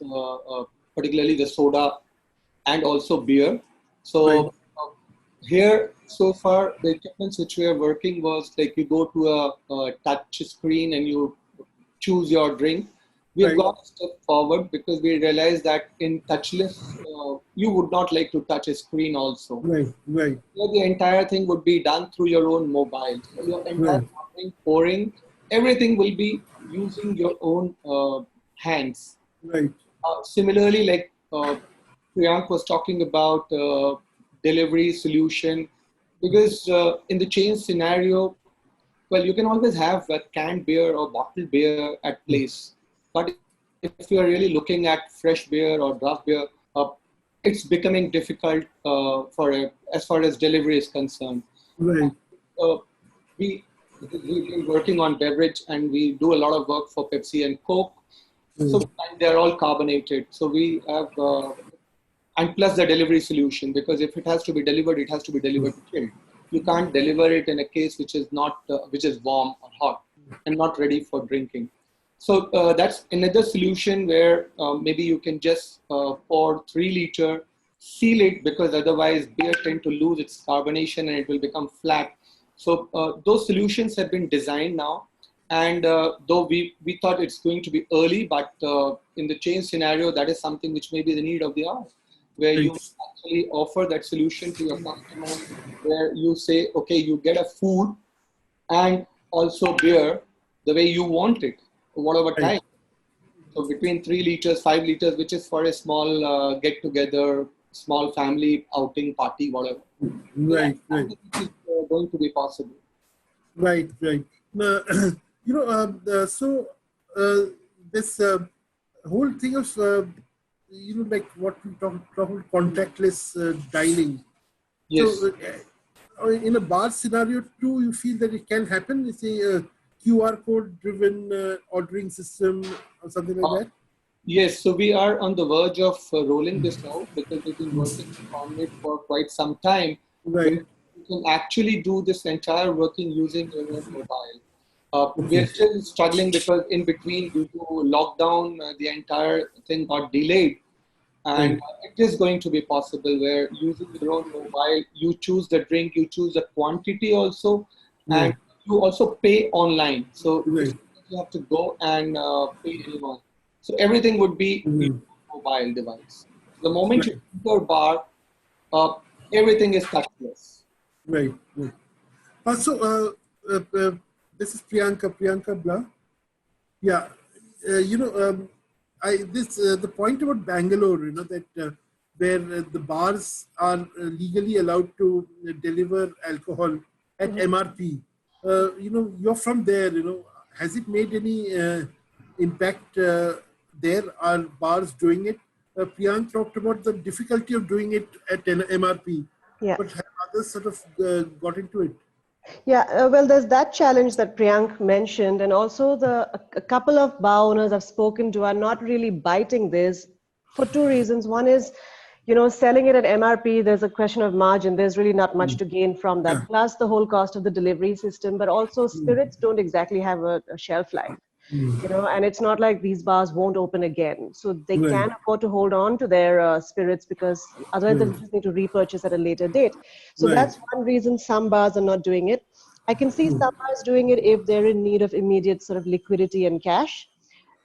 particularly the soda and also beer. So here, so far, the equipment which we are working was like you go to a touch screen and you choose your drink. We have gone a step forward because we realized that in touchless, you would not like to touch a screen also. Right. So the entire thing would be done through your own mobile. So your entire pouring, everything will be using your own hands. Right. Similarly, like Priyank was talking about delivery solution, because in the chain scenario, well, you can always have a canned beer or bottled beer at place. But if you are really looking at fresh beer or draft beer, it's becoming difficult as far as delivery is concerned. Right. We've been working on beverage, and we do a lot of work for Pepsi and Coke. So they're all carbonated. So we have, and plus the delivery solution, because if it has to be delivered, it has to be delivered chilled. You can't deliver it in a case which is not, which is warm or hot and not ready for drinking. So that's another solution where maybe you can just pour 3 liter, seal it, because otherwise beer tend to lose its carbonation and it will become flat. So those solutions have been designed now. And though we thought it's going to be early, but in the chain scenario, that is something which may be the need of the hour, where you actually offer that solution to your customer, where you say, okay, you get a food and also beer the way you want it, whatever time. So between 3 liters, 5 liters, which is for a small get-together, small family outing party, whatever. Right. It is going to be possible. Right. This whole thing of like what we talk about contactless dining. Yes. So in a bar scenario too, you feel that it can happen. It's a QR code driven ordering system or something like that. Yes, so we are on the verge of rolling this out, because we've been working on it for quite some time. Right. You can actually do this entire working using your own mobile. We are still struggling because in between, due to lockdown, the entire thing got delayed. And it is going to be possible where using your own mobile, you choose the drink, you choose the quantity also, and you also pay online. So you have to go and pay anyone. So everything would be in mobile device. The moment you enter a bar, everything is touchless. Right. Also, this is Priyanka blah. Yeah, the point about Bangalore, that where the bars are legally allowed to deliver alcohol at MRP. You're from there. Has it made any impact there? Are bars doing it? Priyank talked about the difficulty of doing it at an MRP. Yeah. But have others sort of got into it? Yeah, well, there's that challenge that Priyank mentioned, and also a couple of bar owners I've spoken to are not really biting this for 2 reasons. One is, selling it at MRP, there's a question of margin. There's really not much to gain from that. Plus the whole cost of the delivery system, but also spirits don't exactly have a shelf life. And it's not like these bars won't open again. So they can afford to hold on to their spirits, because otherwise they'll just need to repurchase at a later date. So that's one reason some bars are not doing it. I can see some bars doing it if they're in need of immediate sort of liquidity and cash.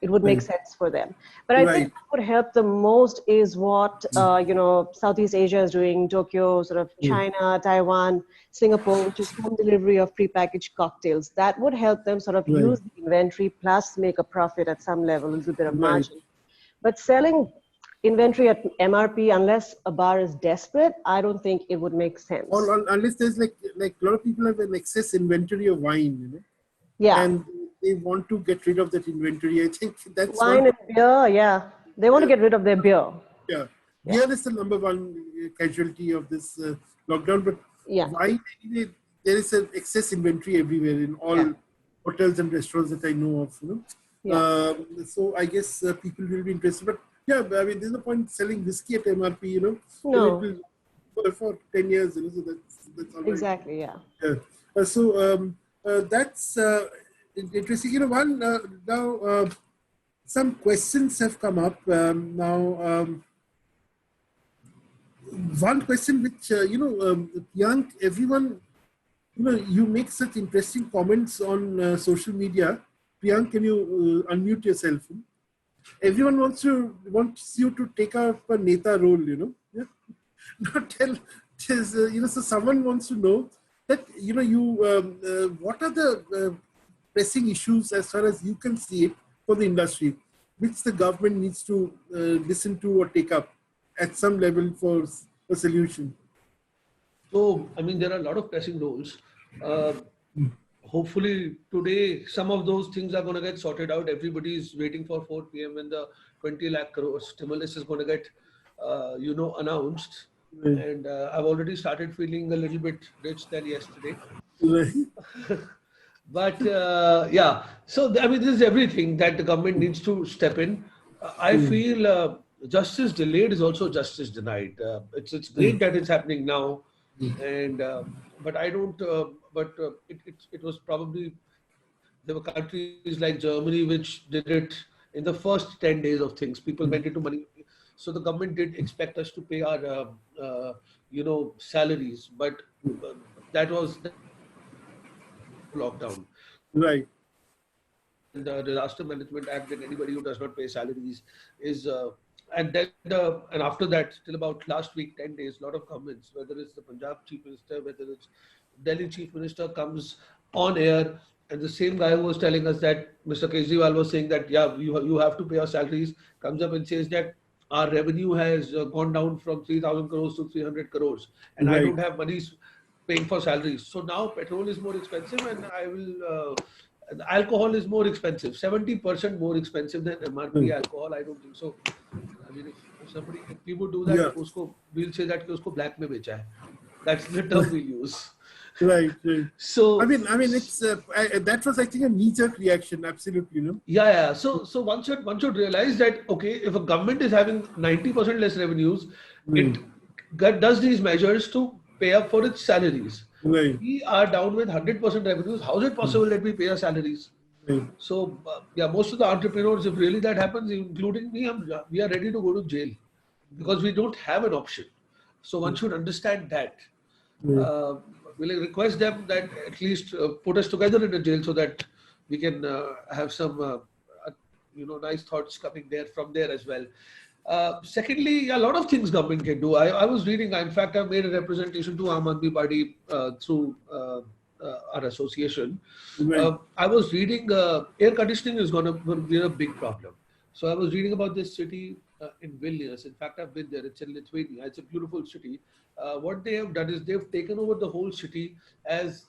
It would make sense for them. But I think what would help the most is what, Southeast Asia is doing, Tokyo, sort of China, Taiwan, Singapore, which is home delivery of prepackaged cocktails. That would help them sort of use the inventory plus make a profit at some level, a little bit of margin. But selling inventory at MRP unless a bar is desperate. I don't think it would make sense. Or unless there's like a lot of people have an excess inventory of wine, you know, Yeah. and they want to get rid of that inventory. I think that's Wine and beer. Yeah, they want to get rid of their beer. Yeah, beer is the number one casualty of this lockdown. But wine, anyway, there is an excess inventory everywhere in all hotels and restaurants that I know of. You know, so I guess people will be interested. But yeah, I mean, there's no point selling whiskey at MRP. You know, no. It will for 10 years. You know, so that's all right. Exactly. Yeah. So that's interesting. You know, now some questions have come up one question which, Priyank, everyone, you know, you make such interesting comments on social media. Priyank, can you unmute yourself? Everyone wants you to take up a Neta role, you know. Yeah? Not you know, so someone wants to know that, you know, what are the pressing issues as far as you can see it for the industry, which the government needs to listen to or take up at some level for a solution? So, I mean, there are a lot of pressing roles. Hopefully today, some of those things are going to get sorted out. Everybody is waiting for 4 p.m. when the 20 lakh crore stimulus is going to get, announced. And I've already started feeling a little bit rich than yesterday. But yeah, so I mean, this is everything that the government needs to step in. I feel justice delayed is also justice denied. It's great that it's happening now, and but I don't. It was probably, there were countries like Germany which did it in the first 10 days of things. People went into money, so the government did expect us to pay our salaries, but that was lockdown. Right. And the Disaster Management Act that anybody who does not pay salaries is, and then and after that, till about last week, 10 days, a lot of governments, whether it's the Punjab Chief Minister, whether it's Delhi Chief Minister, comes on air, and the same guy who was telling us that Mr. Kejriwal was saying that, yeah, you have to pay our salaries, comes up and says that our revenue has gone down from 3,000 crores to 300 crores, and I don't have money paying for salaries. So now petrol is more expensive, and alcohol is more expensive, 70% more expensive than MRP alcohol. I don't think so. I mean, if people do that, we'll say that usko black mein becha hai. That's the term we use. Right. So I mean, it's that was, I think, a knee-jerk reaction. Absolutely, you know. Yeah. So one should realize that, okay, if a government is having 90% less revenues, it does these measures to pay up for its salaries. Right. We are down with 100% revenues. How is it possible that we pay our salaries? Right. So most of the entrepreneurs, if really that happens, including me, we are ready to go to jail because we don't have an option. So one should understand that. We'll request them that at least put us together in a jail so that we can have some nice thoughts coming there from there as well. Secondly, a lot of things government can do. I was reading, in fact, I made a representation to Aam Aadmi Party through our association. I was reading air conditioning is going to be a big problem. So I was reading about this city in Vilnius. In fact, I've been there. It's in Lithuania. It's a beautiful city. What they have done is they've taken over the whole city as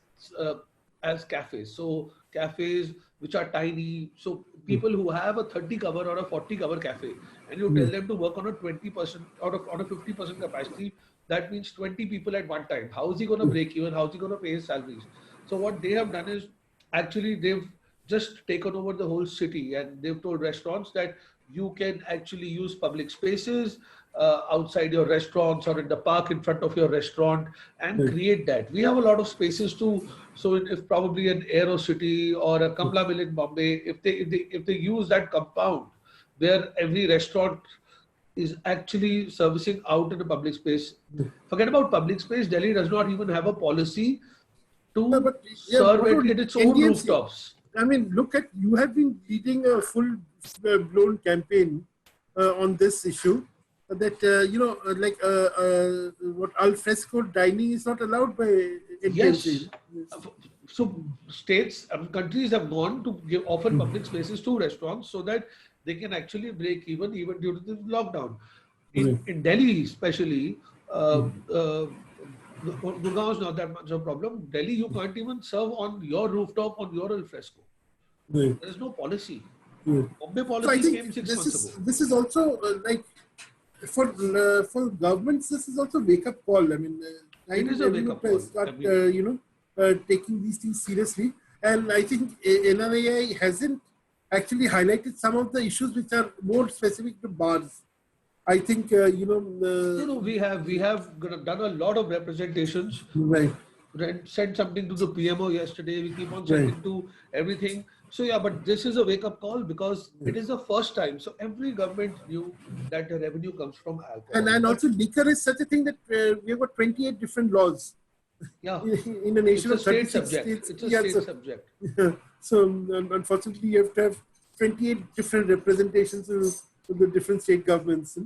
cafes. So cafes which are tiny. So people who have a 30 cover or a 40 cover cafe, and you tell them to work on a 20% or on a 50% capacity, that means 20 people at one time. How is he going to break even? How is he going to pay his salaries? So what they have done is actually they've just taken over the whole city, and they've told restaurants that you can actually use public spaces outside your restaurants or in the park in front of your restaurant and create that. We have a lot of spaces too. So if probably an Aero City or a Kamla Mill in Bombay, if they use that compound where every restaurant is actually servicing out in a public space. Forget about public space. Delhi does not even have a policy to serve at its own rooftops. I mean, look at, you have been leading a full-blown campaign on this issue that, what al fresco dining is not allowed by Yes. So states and countries have gone to offer public spaces to restaurants so that they can actually break even during the lockdown. in Delhi especially, Gurgaon is not that much of a problem. Delhi, you can't even serve on your rooftop on your al fresco. Right. There is no policy. Right. Bombay So I policy think came 6 months ago. this is also like for governments. This is also wake up call. I mean, It is a wake-up call. Start, taking these things seriously. And I think NRAI hasn't actually highlighted some of the issues which are more specific to bars. I think, we have done a lot of representations. Right. Sent something to the PMO yesterday. We keep on sending to everything. So yeah, but this is a wake-up call because it is the first time. So every government knew that the revenue comes from alcohol. And also liquor is such a thing that we have got 28 different laws. Yeah. In a nation of 36 states. It's a state subject. So unfortunately, you have to have 28 different representations of the different state governments.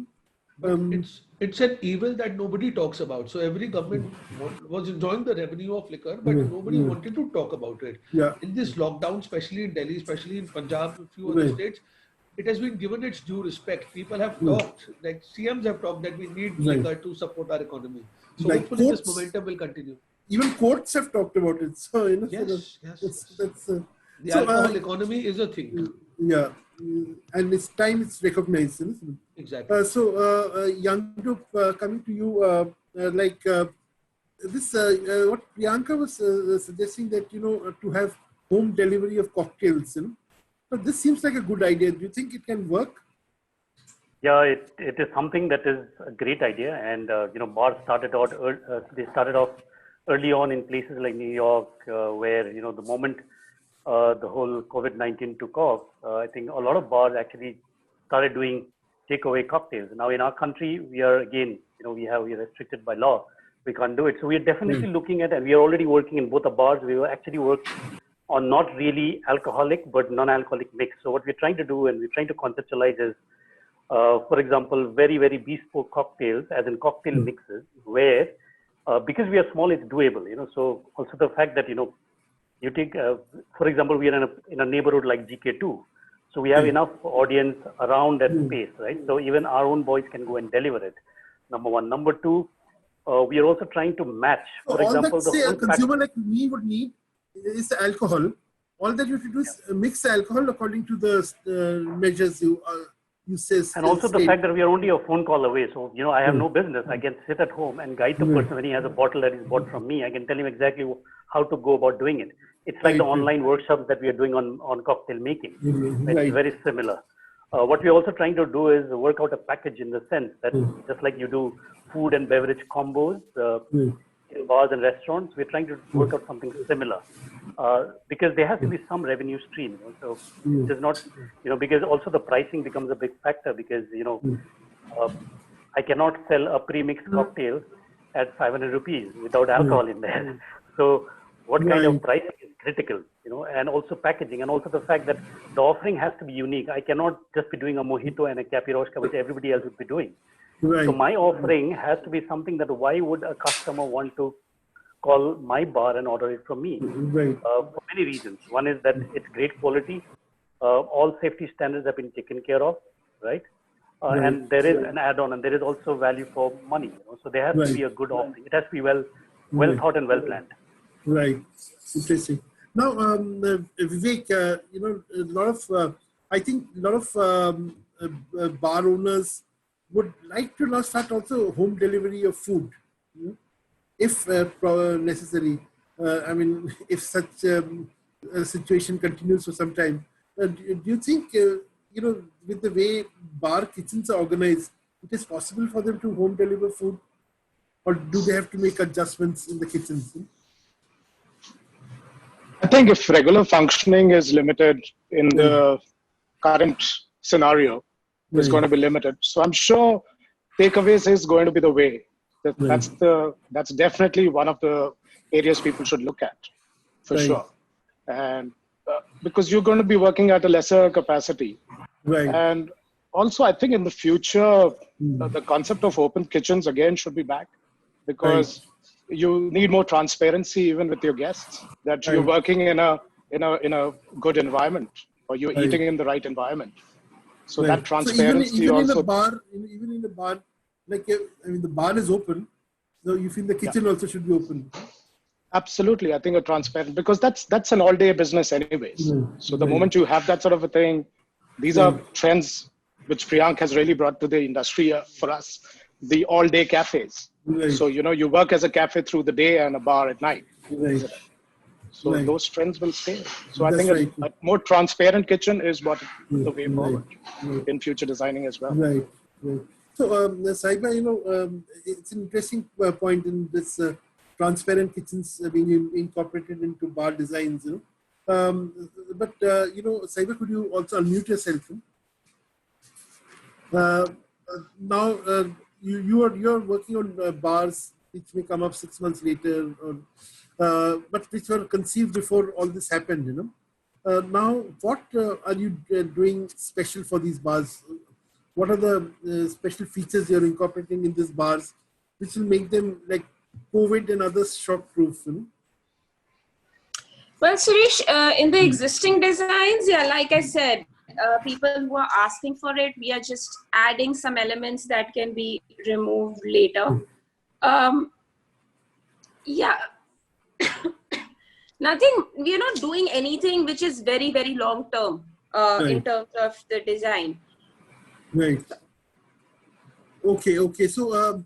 It's an evil that nobody talks about. So every government was enjoying the revenue of liquor, but nobody wanted to talk about it. Yeah. In this lockdown, especially in Delhi, especially in Punjab, a few other states, it has been given its due respect. People have talked, like CMs have talked that we need liquor to support our economy. So hopefully this momentum will continue. Even courts have talked about it. So The alcohol economy is a thing. Yeah, and it's time it's recognized. Exactly. Yangdup, coming to you, what Priyanka was suggesting that to have home delivery of cocktails. So this seems like a good idea. Do you think it can work? Yeah, it is something that is a great idea, and bars started out. They started off early on in places like New York, where the moment the whole COVID-19 took off, I think a lot of bars actually started doing takeaway cocktails. Now in our country, we are again, we are restricted by law. We can't do it. So we are definitely looking at, and we are already working in both the bars. We will actually work on not really alcoholic, but non-alcoholic mix. So what we're trying to do, and we're trying to conceptualize is, for example, very, very bespoke cocktails, as in cocktail mixes, where, because we are small, it's doable, so also the fact that, you take, for example, we are in a neighborhood like GK2. So we have enough audience around that space, right? So even our own boys can go and deliver it. Number one. Number two, we are also trying to match, for example, the whole consumer like me would need is the alcohol. All that you have to do is mix the alcohol according to the measures you say. And also the fact that we are only a phone call away. So, I have no business. I can sit at home and guide the person when he has a bottle that is bought from me. I can tell him exactly how to go about doing it. It's like the online workshops that we are doing on cocktail making. It's very similar. What we're also trying to do is work out a package in the sense that just like you do food and beverage combos in bars and restaurants, we're trying to work out something similar because there has to be some revenue stream. So it is not, because also the pricing becomes a big factor because, I cannot sell a pre-mixed cocktail at 500 rupees without alcohol in there. So what kind of pricing is critical, and also packaging, and also the fact that the offering has to be unique. I cannot just be doing a mojito and a capiroshka, which everybody else would be doing. So my offering has to be something that why would a customer want to call my bar and order it from me? For many reasons. One is that it's great quality. All safety standards have been taken care of, right? And there is an add-on, and there is also value for money. So there has to be a good offering. It has to be well thought and well planned. Right. Interesting. Now, Vivek, I think a lot of bar owners would like to now start also home delivery of food, if necessary. If such a situation continues for some time. Do you think, with the way bar kitchens are organized, it is possible for them to home deliver food? Or do they have to make adjustments in the kitchens? I think if regular functioning is limited in the current scenario, it's going to be limited. So I'm sure takeaways is going to be the way. That's definitely one of the areas people should look at, for sure. And because you're going to be working at a lesser capacity. And also, I think in the future, the concept of open kitchens again should be back, because you need more transparency even with your guests, that you're working in a good environment, or you're eating in the right environment. So that transparency even also. Even in the bar, like, I mean, the bar is open, so you feel the kitchen also should be open. Absolutely. I think a transparent, because that's an all-day business anyways. So the moment you have that sort of a thing, these are trends which Priyank has really brought to the industry for us, the all-day cafes. So, you work as a cafe through the day and a bar at night. So those trends will stay. So I think a more transparent kitchen is what the way forward in future designing as well. Right. So, Saheba, it's an interesting point in this transparent kitchens being incorporated into bar designs. But Saheba, could you also unmute yourself? Now, you're working on bars which may come up 6 months later, but which were conceived before all this happened. Now, what are you doing special for these bars? What are the special features you're incorporating in these bars, which will make them like COVID and others shock-proof? Well, Suresh, in the existing designs, like I said, people who are asking for it, we are just adding some elements that can be removed later. Nothing, we are not doing anything which is very, very long term in terms of the design. Right. Okay. So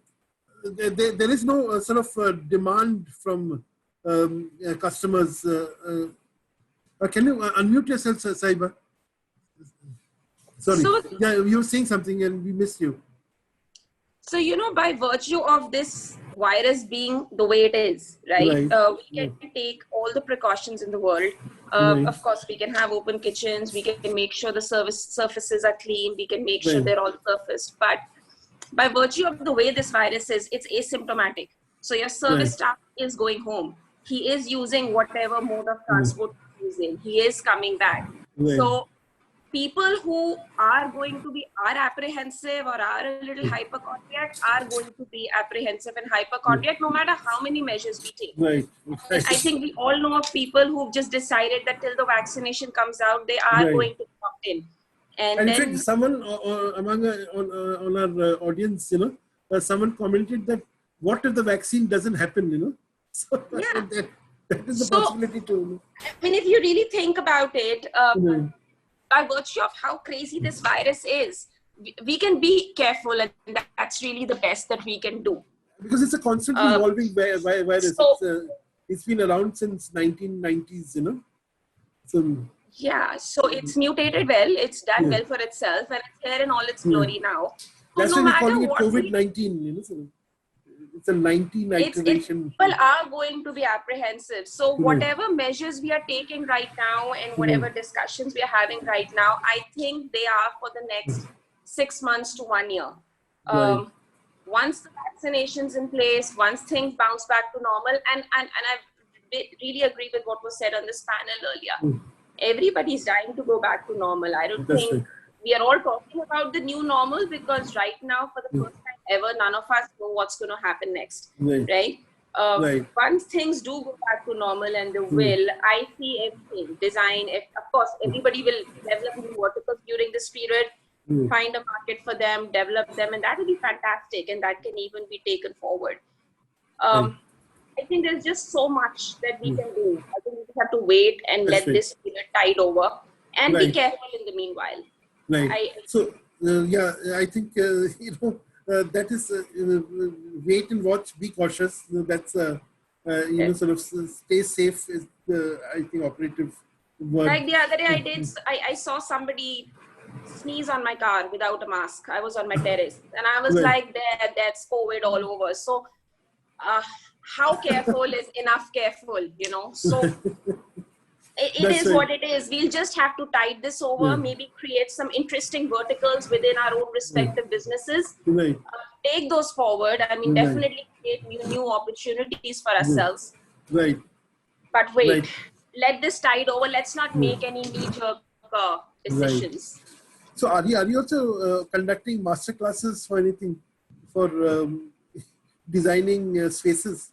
there is no sort of demand from customers. Can you unmute yourself, Saheba? Sorry. You were saying something and we missed you. So, by virtue of this virus being the way it is, right? We can take all the precautions in the world. Of course, we can have open kitchens. We can make sure the surfaces are clean. We can make sure they're all surfaced. But by virtue of the way this virus is, it's asymptomatic. So your service staff is going home. He is using whatever mode of transport he's using. He is coming back. So people who are going to be apprehensive or are a little hypochondriac are going to be apprehensive and hypochondriac no matter how many measures we take. I think we all know of people who've just decided that till the vaccination comes out, they are going to opt in. And in fact, someone among on our audience, someone commented that what if the vaccine doesn't happen, So that is the possibility too. I mean, if you really think about it, by virtue of how crazy this virus is, we can be careful, and that's really the best that we can do. Because it's a constantly evolving virus. So, it's been around since 1990s, So it's mutated well, it's done well for itself, and it's here in all its glory now. So that's why we're calling it COVID-19, So it's a 19 iteration. People are going to be apprehensive. So whatever measures we are taking right now and whatever discussions we are having right now, I think they are for the next 6 months to 1 year. Once the vaccination's in place, once things bounce back to normal, and I really agree with what was said on this panel earlier. Everybody's dying to go back to normal. I don't think we are all talking about the new normal because right now, for the first time ever, none of us know what's going to happen next, right? Once things do go back to normal, and they will, I see everything, design, of course, everybody will develop new verticals during this period, find a market for them, develop them, and that will be fantastic, and that can even be taken forward. I think there's just so much that we can do. I think we just have to wait and let this period tide over and be careful in the meanwhile. I think, that is wait and watch, be cautious. That's, sort of stay safe is the, I think, operative word. Like the other day I saw somebody sneeze on my car without a mask. I was on my terrace and I was like, that's COVID all over. So, how careful is enough careful, So it is what it is. We'll just have to tide this over, maybe create some interesting verticals within our own respective businesses. Take those forward. I mean, definitely create new opportunities for ourselves. But wait, let this tide over. Let's not make any knee-jerk decisions. So are you also conducting master classes for anything, for designing spaces?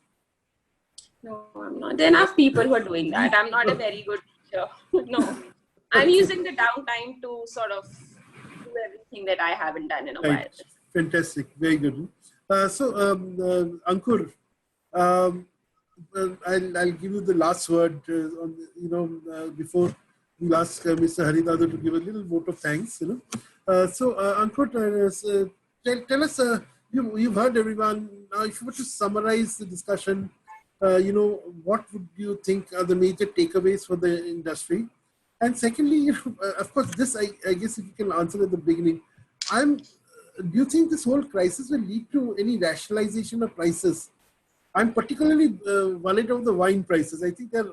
No, I'm not. There are enough people who are doing that. I'm not a very good teacher. No. I'm using the downtime to sort of do everything that I haven't done in a while. Fantastic. Very good. Ankur, I'll give you the last word. Before we ask Mr. Haridadu to give a little vote of thanks. Ankur, tell us. You've heard everyone. If you were to summarize the discussion, what would you think are the major takeaways for the industry? And secondly, of course, this I guess if you can answer at the beginning, do you think this whole crisis will lead to any rationalization of prices? I'm particularly worried of the wine prices. I think they're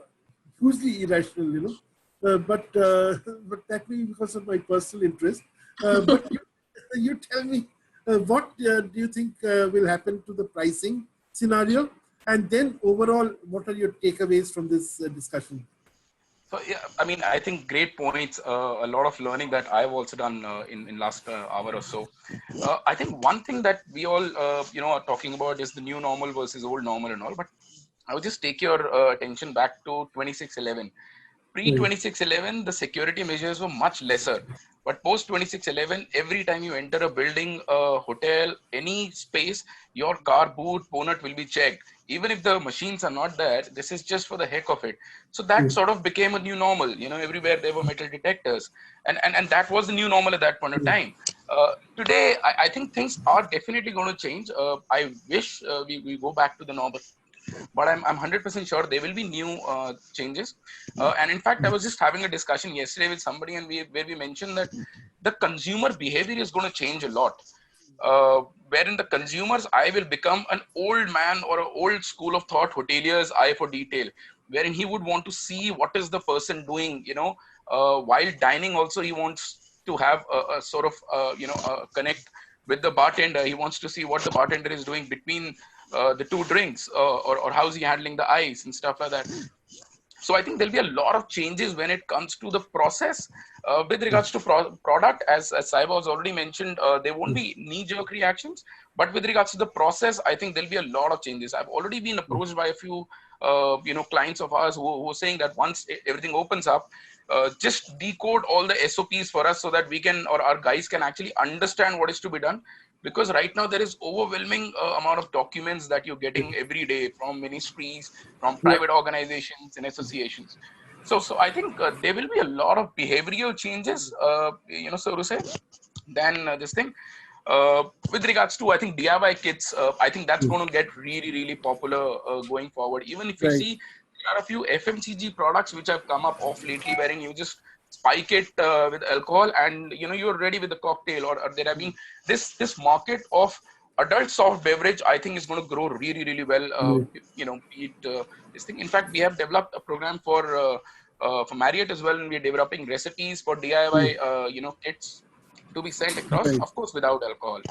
hugely irrational, but that may be because of my personal interest. But you tell me, what do you think will happen to the pricing scenario? And then overall, what are your takeaways from this discussion? So yeah, I mean, I think great points. A lot of learning that I've also done in last hour or so. I think one thing that we all are talking about is the new normal versus old normal and all. But I would just take your attention back to 2611. Pre-2611, the security measures were much lesser. But post-2611, every time you enter a building, a hotel, any space, your car boot, bonnet will be checked. Even if the machines are not there, this is just for the heck of it. So that sort of became a new normal. Everywhere there were metal detectors. And that was the new normal at that point of time. Today, I think things are definitely going to change. I wish we go back to the normal. But I'm 100% sure there will be new changes. And in fact, I was just having a discussion yesterday with somebody, and where we mentioned that the consumer behavior is going to change a lot. Wherein the consumers' eye will become an old man or an old school of thought hotelier's eye for detail, wherein he would want to see what is the person doing, while dining also he wants to have a sort of, connect with the bartender. He wants to see what the bartender is doing between the two drinks, or how's he handling the ice and stuff like that. So I think there'll be a lot of changes when it comes to the process. With regards to product, as Saheba was already mentioned, there won't be knee-jerk reactions. But with regards to the process, I think there'll be a lot of changes. I've already been approached by a few, clients of ours who are saying that once everything opens up, just decode all the SOPs for us so that we can, or our guys can actually understand what is to be done. Because right now there is overwhelming amount of documents that you're getting every day from ministries, from private organizations and associations. So I think there will be a lot of behavioral changes, so to say, than this thing. With regards to, I think, DIY kits, I think that's going to get really, really popular going forward. Even if you see, there are a few FMCG products which have come up off lately, wherein you just spike it with alcohol and you're ready with the cocktail. Or there have been this market of adult soft beverage, I think, is going to grow really, really well. This thing. In fact, we have developed a program for Marriott as well, and we're developing recipes for DIY kits to be sent across, of course, without alcohol.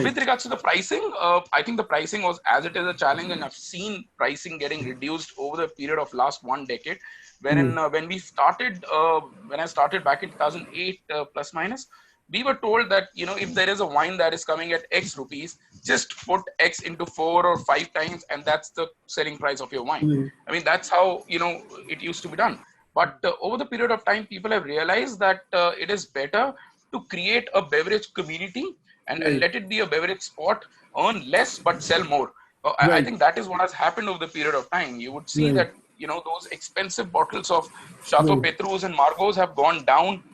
With regards to the pricing, I think the pricing was as it is a challenge, and I've seen pricing getting reduced over the period of last 1 decade. Wherein when I started back in 2008, plus minus, we were told that if there is a wine that is coming at X rupees, just put X into 4 or 5 times, and that's the selling price of your wine. I mean, that's how it used to be done. But over the period of time, people have realized that it is better to create a beverage community and let it be a beverage spot, earn less but sell more. I think that is what has happened over the period of time. You would see that those expensive bottles of Chateau Petrus and Margaux have gone down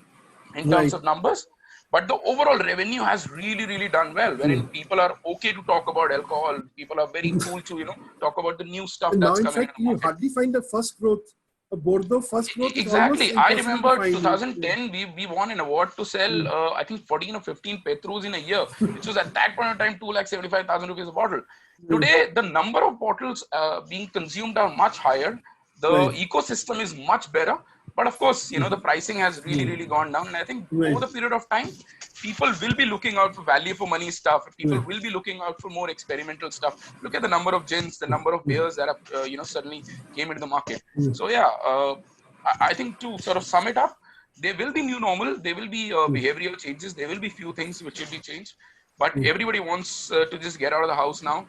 in terms of numbers, but the overall revenue has really, really done well, wherein people are okay to talk about alcohol. People are very cool to talk about the new stuff that's coming. In fact, you hardly find the first growth. Bordeaux first growth. Exactly. I remember 2010, we won an award to sell, I think 14 or 15 Petrus in a year, which was at that point of time 2,75,000 rupees a bottle. Today, the number of bottles being consumed are much higher. The ecosystem is much better. But of course, the pricing has really, really gone down. And I think over the period of time, people will be looking out for value for money stuff. People will be looking out for more experimental stuff. Look at the number of gins, the number of beers that have, suddenly came into the market. So yeah, I think to sort of sum it up, there will be new normal. There will be behavioral changes. There will be few things which will be changed. But everybody wants to just get out of the house now.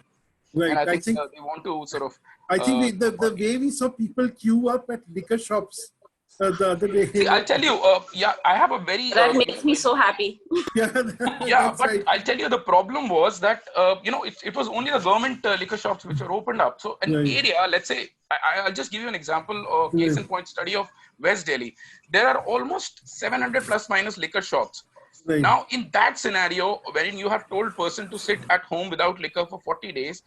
And I think they want to sort of... I think the way we saw people queue up at liquor shops the other day. See, I'll tell you, yeah, I have a very... That makes me so happy. Yeah, but right. I'll tell you the problem was that, it was only the government liquor shops which were opened up. So an area, let's say, I'll just give you an example of case in point study of West Delhi. There are almost 700 plus minus liquor shops. Right. Now, in that scenario, wherein you have told person to sit at home without liquor for 40 days,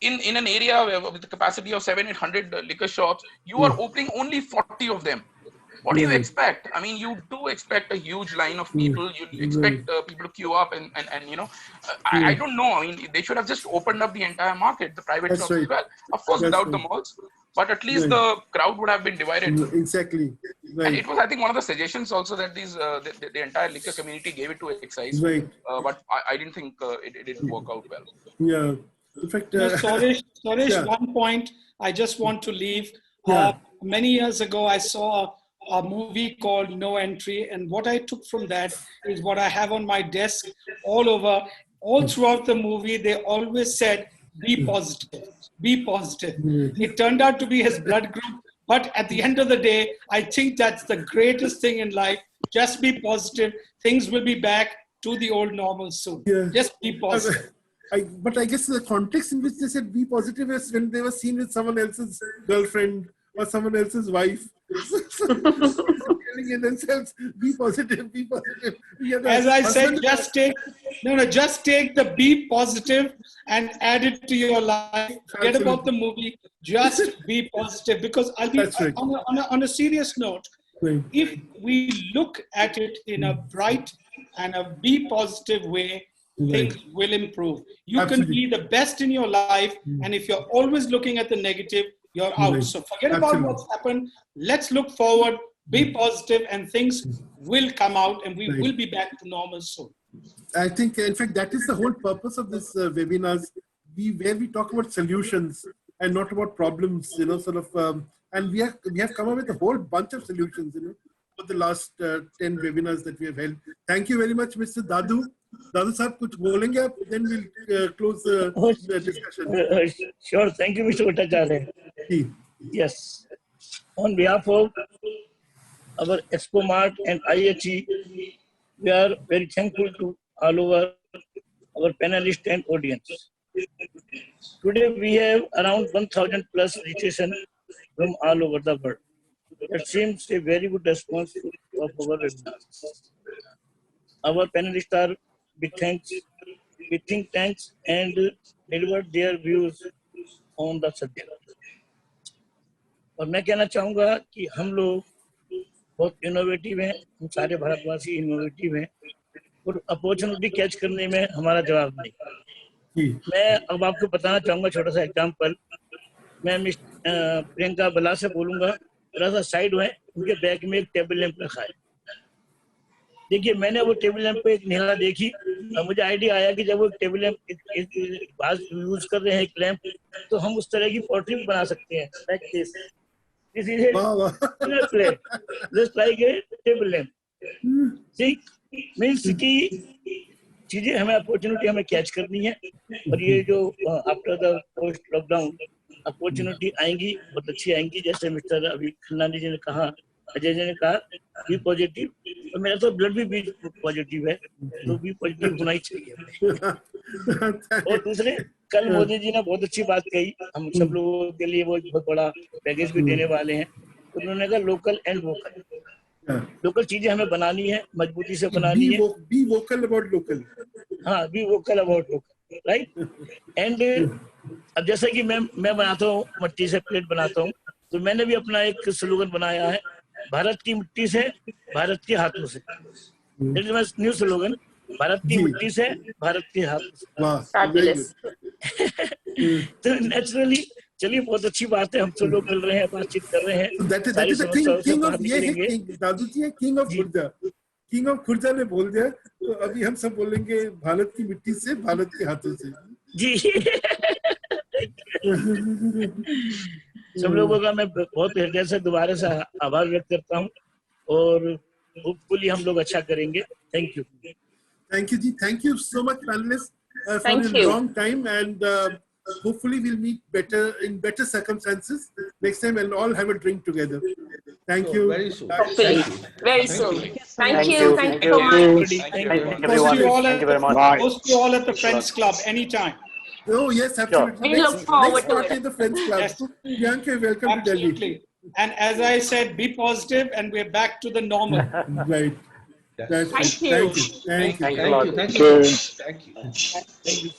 in an area with the capacity of 700-800 liquor shops, you are opening only 40 of them. What do you expect? I mean, you do expect a huge line of people. You expect people to queue up and I don't know. I mean, they should have just opened up the entire market, the private shops as well. Of course, without the malls. But at least the crowd would have been divided. Exactly. Right. And it was, I think, one of the suggestions also that these the entire liquor community gave it to excise. Right. But I didn't think it didn't work out well. Yeah. In fact, Suresh, one point I just want to leave. Many years ago, I saw a movie called No Entry. And what I took from that is what I have on my desk all over. All throughout the movie, they always said, be positive. Be positive. It turned out to be his blood group, but at the end of the day, I think that's the greatest thing in life. Just be positive. Things will be back to the old normal soon. Just be positive. But I guess the context in which they said be positive is when they were seen with someone else's girlfriend or someone else's wife. Telling themselves, be positive, be positive. As I said, just take the be positive and add it to your life. Forget about the movie. Just be positive. Because I'll be on a serious note. If we look at it in a bright and a be positive way, things will improve. You can be the best in your life, and if you're always looking at the negative, you're out. So forget about what's happened. Let's look forward, be positive, and things will come out, and we will be back to normal soon. I think, in fact, that is the whole purpose of this webinars, where we talk about solutions and not about problems, and we have come up with a whole bunch of solutions, for the last 10 webinars that we have held. Thank you very much, Mr. Dadu. Dadu sahab, kuch bolenge aap, then we'll close the discussion. Sure. Thank you, Mr. Bhattacharya. Yes. On behalf of our Expo Mart and IHE, we are very thankful to all over our panelists and audience. Today we have around 1,000 plus registration from all over the world. That seems a very good response of our webinars. Our panelists are big think tanks and delivered their views on the subject. और मैं कहना चाहूँगा कि हम लोग बहुत innovative हैं, हम सारे भारतवासी इनोवेटिव हैं और अपॉर्चुनिटी कैच करने में हमारा जवाब नहीं। मैं अब आपको बताना चाहूँगा छोटा सा एग्जांपल। मैं मिस प्रियंका बला से बोलूँगा, थोड़ा सा साइड हुए, उनके बैग में एक टेबल लैंप रखा है। देखिए, मैंने वो टेबल लैंप पे एक निगाह देखी और मुझे आइडिया आया कि जब वो टेबल लैंप यूज कर रहे हैं एक लैंप, तो हम उस तरह की पोर्ट्रेट बना सकते हैं। Like this is a plate, just like a table lamp. See, means कि चीजें हमें अपॉर्चुनिटी हमें कैच करनी है और ये जो after the post lockdown opportunity आएंगी, बहुत अच्छी आएंगी। जैसे मिस्टर अभी खन्ना जी ने कहा, अजय जी ने कहा, बी पॉजिटिव, और मेरा तो ब्लड भी बी पॉजिटिव है, तो बी पॉजिटिव होना ही चाहिए। और दूसरे, कल मोदी जी ने बहुत अच्छी बात कही, हम सब लोगों के लिए वो बहुत बड़ा पैकेज भी देने वाले हैं। उन्होंने कहा लोकल एंड वोकल, लोकल चीजें हमें बनानी है, मजबूती से बनानी है। Be vocal about local. हाँ, be vocal about local, right. And अब जैसे कि मैं बनाता हूँ, मिट्टी से प्लेट बनाता हूँ, तो मैंने भी अपना एक स्लोगन बनाया है, भारत की मिट्टी से, भारत के हाथों से। That is my new slogan, Bharat की मिट्टी से, भारत के हाथों से। तो नेचुरली चलिए, बहुत अच्छी बात है, हम सब लोग मिल रहे हैं, बातचीत कर रहे हैं। दादू जी है king of Khurja, king of Khurja ने बोल दिया, तो अभी हम सब बोलेंगे भारत की मिट्टी से, भारत के हाथों से। जी सब लोगों का मैं बहुत हृदय से दोबारा से आभार व्यक्त करता हूँ और होपफुली हम लोग अच्छा करेंगे। Thank you. Thank you, Ji. Thank you so much, panelists, for a long time, and hopefully we'll meet in better circumstances next time and all have a drink together. Thank So you. very soon. Hopefully, Thank you. very Thank soon. you. Thank you. you. Thank Thank you so you. much. Thank you. Thank you, Host everyone. you all Thank you very much. Bye. host you all at the Friends Club anytime. Oh, yes, absolutely. We look forward Next to party it. in the Friends Club. Yes. Priyanka, welcome to Delhi. Absolutely. And as I said, be positive, and we're back to the normal. Right. Yes. That's Thank it. you. Thank you. Thank you. Thanks a Thank lot. you. Thank Okay. you. Thank you. Thank you.